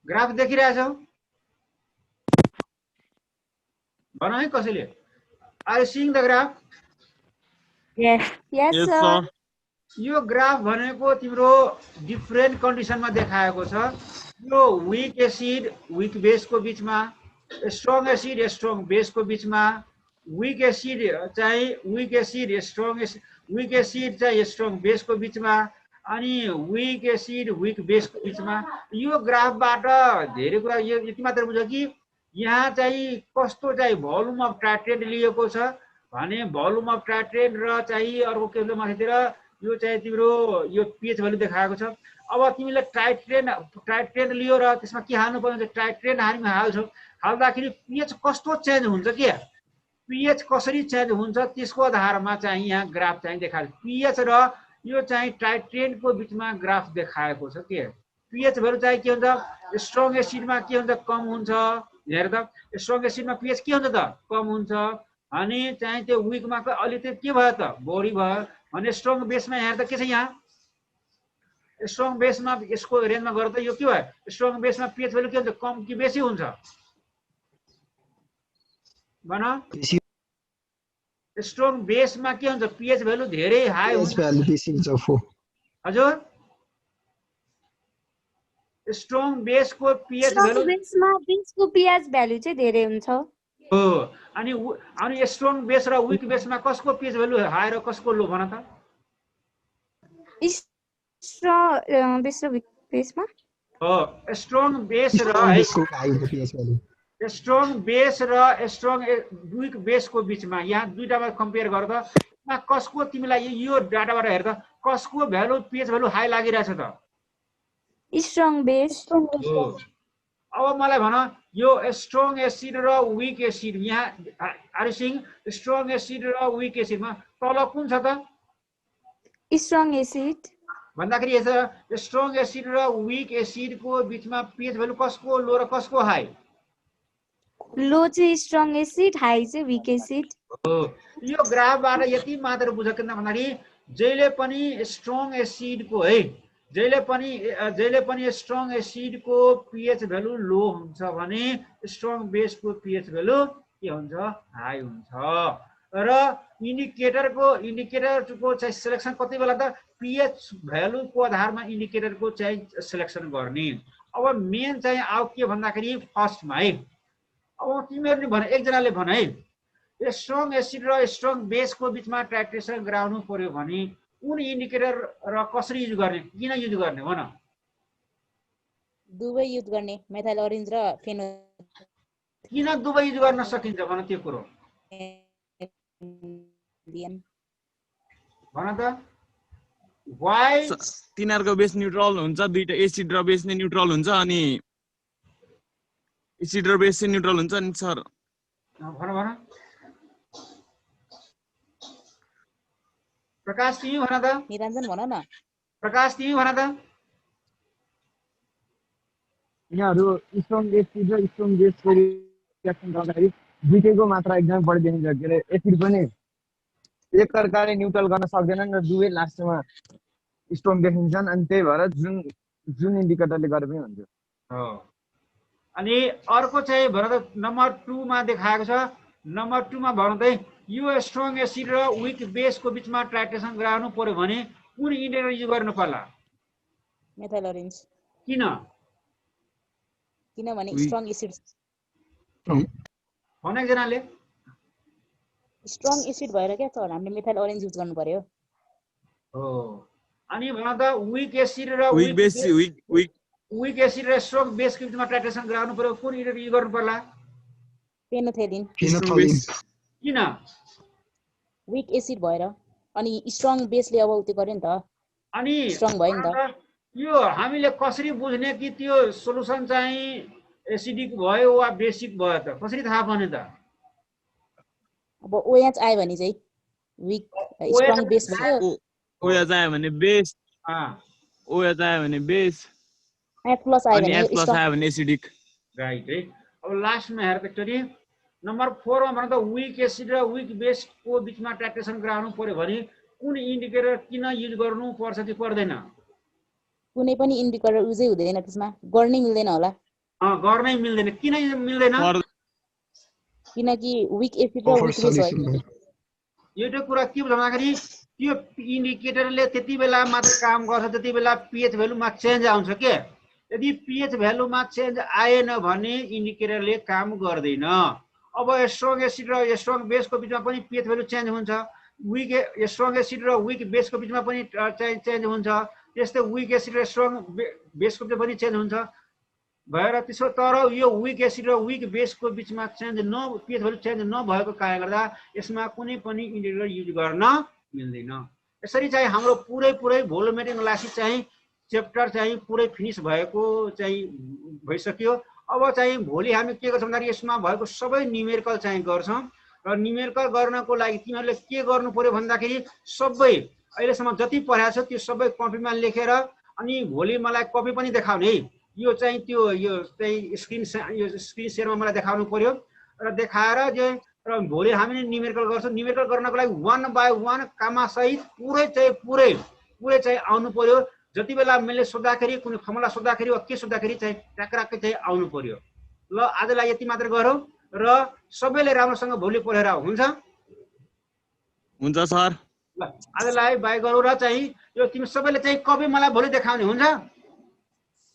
ग्राफ देखिरहेछौ भन है कसैले are you seeing the graph Yes, sir. यो ग्राफ भनेको तिम्रो डिफरेन्ट कन्डिसनमा देखाएको छ यो विक एसिड विक बेस को बीचमा स्ट्रङ एसिड स्ट्रङ बेस को बीचमा विक एसिड चाहिँ विक एसिड चाहिँ स्ट्रङ बेस को बीचमा अनि विक एसिड विक बेस को बीचमा यो ग्राफबाट धेरै कुरा यो यति मात्र बुझ कि यहाँ चाहिँ कस्तो चाहिँ भोल्युम अफ टाइट्रेन्ट लिएको छ भने भोल्युम अफ टाइट्रेन्ट र चाहिँ अर्को के भन्छ माथितिर यो चाहिँ तिम्रो यो pH भ्यालु देखाएको छ अब तिमीले टाइट्रेन्ट लियो र त्यसमा के हाल्नु पर्छ टाइट्रेन्ट हामी हाल्छौ हाल्दाखेरि pH कस्तो चेन्ज हुन्छ के pH कसरी चेन्ज हुन्छ त्यसको आधारमा चाहिँ यहाँ ग्राफ चाहिँ देखाएको pH र यो चाहिँ टाइट्रेन्ट को बीचमा ग्राफ देखाएको छ के pH भ्यालु चाहिँ के हुन्छ स्ट्रङ एसिडमा के हुन्छ कम हुन्छ हेर त स्ट्रङ एसिडमा pH के हुन्छ त कम हुन्छ अनि चाहिँ त्यो विकमा अलिकति के भयो त बढी भयो भने स्ट्रङ बेसमा हेर त के छ यहाँ स्ट्रङ बेसमा यसको रेन्जमा गरे त यो के भयो स्ट्रङ बेसमा pH भ्यालु के हुन्छ कम कि बेसी हुन्छ भन स्ट्रङ बेसमा के हुन्छ pH भ्यालु धेरै हाई हुन्छ हजुर स्ट्रङ बेसको pH भ्यालु बेसको pH भ्यालु चाहिँ धेरै हुन्छ हो अनि स्ट्रङ बेस र विक बेसमा कसको pH भ्यालु हाई र कसको लो भन त स्ट्रङ बेस र विक बेसमा हो स्ट्रङ बेस र स्ट्रङ बेस र स्ट्रङ विक बेसको बीचमा यहाँ दुईटामा कम्पेयर गर्दा कसको तिमीलाई यो डाटाबाट हेर्दा कसको भ्यालु pH भ्यालु हाई लागिरहेछ त स्ट्रङ बेस अब मलाई भन यो स्ट्रङ एसिड र विक एसिड यहाँ आर यु सीइङ स्ट्रङ एसिड र विक एसिडमा तल कुन छ त स्ट्रङ एसिड भन्दाखेरि यसो स्ट्रङ एसिड र विक एसिडको बीचमा pH भ्यालु कसको लो र कसको हाई लो चाहिँ स्ट्रङ एसिड हाई चाहिँ विक एसिड हो यो ग्राफबाट यति मात्र बुझ किन भन्दाखेरि जहिले पनि स्ट्रङ एसिडको है जहिले पनि स्ट्रङ एसिडको pH भ्यालु लो हुन्छ भने स्ट्रङ बेसको pH भ्यालु के हुन्छ हाई हुन्छ र इन्डिकेटरको चाहिँ सिलेक्सन कति बेला त pH भ्यालुको आधारमा इन्डिकेटरको चाहिँ सिलेक्सन गर्ने अब मेन चाहिँ आउ के भन्दाखेरि फर्स्टमा है अब तिमीहरुले भने एकजनाले भने है स्ट्रङ एसिड र स्ट्रङ बेसको बीचमा टाइट्रेसन गराउनु पर्यो भने कुन इन्डिकेटर र कसरी युज गर्ने किन युज गर्ने भन दुवै युज गर्ने मेथाइल ओरेन्ज र फेनो किन दुवै युज गर्न सकिन्छ भन त्यो कुरो भन त व्हाई तिनीहरुको बेस न्यूट्रल हुन्छ दुईटा एसिड र बेस नै न्यूट्रल हुन्छ अनि एसिड र बेस चाहिँ न्यूट्रल हुन्छ अनि सर भन प्रकाश तिमी भन त निरञ्जन भन न प्रकाश तिमी भन त यिनीहरु स्ट्रङ एसिड र स्ट्रङ बेसको रिएक्सन गर्दाखेरि दुईटैको मात्रा एकदमै बढी देखिन्छ के अरे एसिड पनि एकअर्काले न्यूट्रल गर्न सक्दैनन् र दुवै लास्टमा स्ट्रङ देखिन्छन् अनि त्यही भएर जुन इन्डिकेटरले गरे पनि हुन्छ हो अनि अर्को चाहिँ भन त नम्बर 2 मा देखाएको छ नम्बर 2 मा भन त यो स्ट्रङ एसिड र विक बेसको बीचमा टाइट्रेसन गराउनु पर्यो भने कुन इन्डिकेटर युज गर्नु पर्ला मेथाइल ओरेन्ज किन किनभने स्ट्रङ एसिड भन एकजनाले स्ट्रङ एसिड भएर के सर हामीले मेथाइल ओरेन्ज युज गर्नु पर्यो हो अनि भन त विक एसिड र विक बेस विक एसिड र स्ट्रङ बेसको बीचमा टाइट्रेसन गराउनु पर्यो कुन इन्डिकेटर युज गर्नु पर्ला फेनोथेलिन किन विक एसिड भएर अनि स्ट्रङ बेसले अब उति गर्यो नि त अनि स्ट्रङ भयो नि त यो हामीले कसरी बुझ्ने कि त्यो सोलुसन चाहिँ एसिडिक भयो वा बेसिक भयो त कसरी थाहा पाउने त अब OH आयो भने चाहिँ विक स्ट्रङ बेस भयो OH आयो भने बेस OH आयो भने बेस H+ आयो भने एसिडिक राइट है अब लास्टमा हेर एकचोटी नम्बर 4 मा भन्दा विक एसिड र विक बेसको बीचमा टाइट्रेसन गराउनु पर्यो भने कुन इन्डिकेटर किन युज गर्नु पर्छ कि पर्दैन कुनै पनि इन्डिकेटर युजै हुँदैन त्यसमा गर्नै मिल्दैन होला गर्नै मिल्दैन किन मिल्दैन किनकि विक एसिड र विक बेस हो एउटा कुरा के भन्दाखेरि त्यो इन्डिकेटरले त्यति बेला मात्र काम गर्छ त्यति बेला pH भ्यालुमा चेन्ज आउँछ के यदि pH भ्यालुमा चेन्ज आएन भने इन्डिकेटरले काम गर्दैन अब स्ट्रङ एसिड र स्ट्रङ बेसको बीचमा पनि pH भ्यालु चेन्ज हुन्छ विक स्ट्रङ एसिड र विक बेसको बीचमा पनि चेन्ज हुन्छ त्यस्तै विक एसिड र स्ट्रङ बेसको बीचमा पनि चेन्ज हुन्छ भएर त्यसो तर यो विक एसिड र विक बेसको बीचमा चेन्ज pH भ्यालु चेन्ज नभएको कारणले गर्दा यसमा कुनै पनि इन्डिकेटर युज गर्न मिल्दैन यसरी चाहिँ हाम्रो पुरै भोल्युमेट्रिक एनालाइसिस चाहिँ च्याप्टर चाहिँ पुरै फिनिश भएको चाहिँ भइसक्यो अब चाहिँ भोलि हामी के गर्छौं भन्दाखेरि यसमा भएको सबै न्यूमेरिकल चाहिँ गर्छौं र न्यूमेरिकल गर्नको लागि तिमीहरुले के गर्नु पर्यो भन्दाखेरि सबै अहिलेसम्म जति पढाएको छ त्यो सबै कपीमा लेखेर अनि भोलि मलाई कपी पनि देखाउने है यो चाहिँ त्यो यो चाहिँ स्क्रिन शेयरमा मलाई देखाउनु पर्यो र देखाएर चाहिँ र भोलि हामीले न्यूमेरिकल गर्छौं न्यूमेरिकल गर्नको लागि 1 बाइ 1 कामा सहित पुरै चाहिँ आउनु पर्यो जति बेला मैले सोध्दाखेरि कुनै फर्मुला सोध्दाखेरि वा के सोध्दाखेरि चाहिँ ट्याक्राकै चाहिँ आउनु पर्यो ल आजलाई यति मात्र गरौँ र सबैले राम्रोसँग भोलि पढेर आऊ हुन्छ हुन्छ सर ल आजलाई बाई गरौँ र चाहिँ यो तिमी सबैले चाहिँ कपी मलाई भोलि देखाउने हुन्छ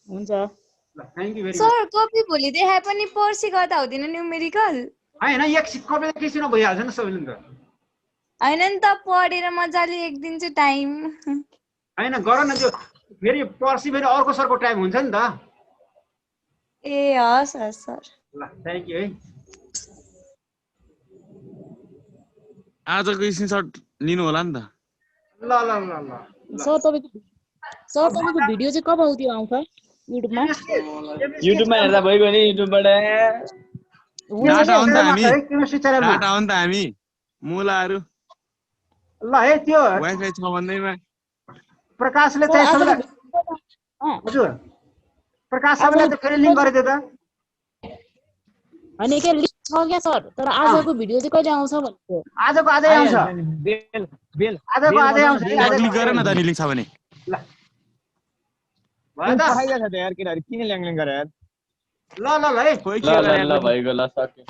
हुन्छ ल thank you very much sir copy भोलि देखाए पनि पर्सि गर्दा हुँदैन न्युमेरिकल हैन एक कपी त एकैछिन भइहाल्छ नि सबैले त हैन नि त पढेर मजाले एक दिन चाहिँ टाइम हैन गर न त्यो फेरि पर्सि फेरि अर्को सरको टाइम हुन्छ नि त ए हस् हस् सर ल थ्यांक यू है आजको स्क्रिनशट लिनु होला नि त ल ल ल ल सर तपाईको भिडियो चाहिँ कब आउँथ्यो आउँछ युट्युबमा युट्युबमा हेर्दा भइगयो नि युट्युबबाट डाटा हो नि त हामी केमिस्ट्री च्यानलमा डाटा हो नि त हामी मुलाहरू ल है त्यो वाइफाई छ भन्दैमा प्रकाशले चाहिँ सबैलाई हजुर प्रकाश सबैलाई त फेरि लिङ्क गरिदियो त अनि के लिङ्क छ क्या सर तर आजको भिडियो चाहिँ कहिले आउँछ भन्थ्यो आजको आजै आउँछ आजको आजै आउँछ क्लिक गर न त नि लिङ्क छ भने ल भयो त पठाइदिएको छ त यार केटाहरु किन ल्याङ ल्याङ गरे यार ल ल ल है खोइ ल ल ल भइगयो ल सक्यो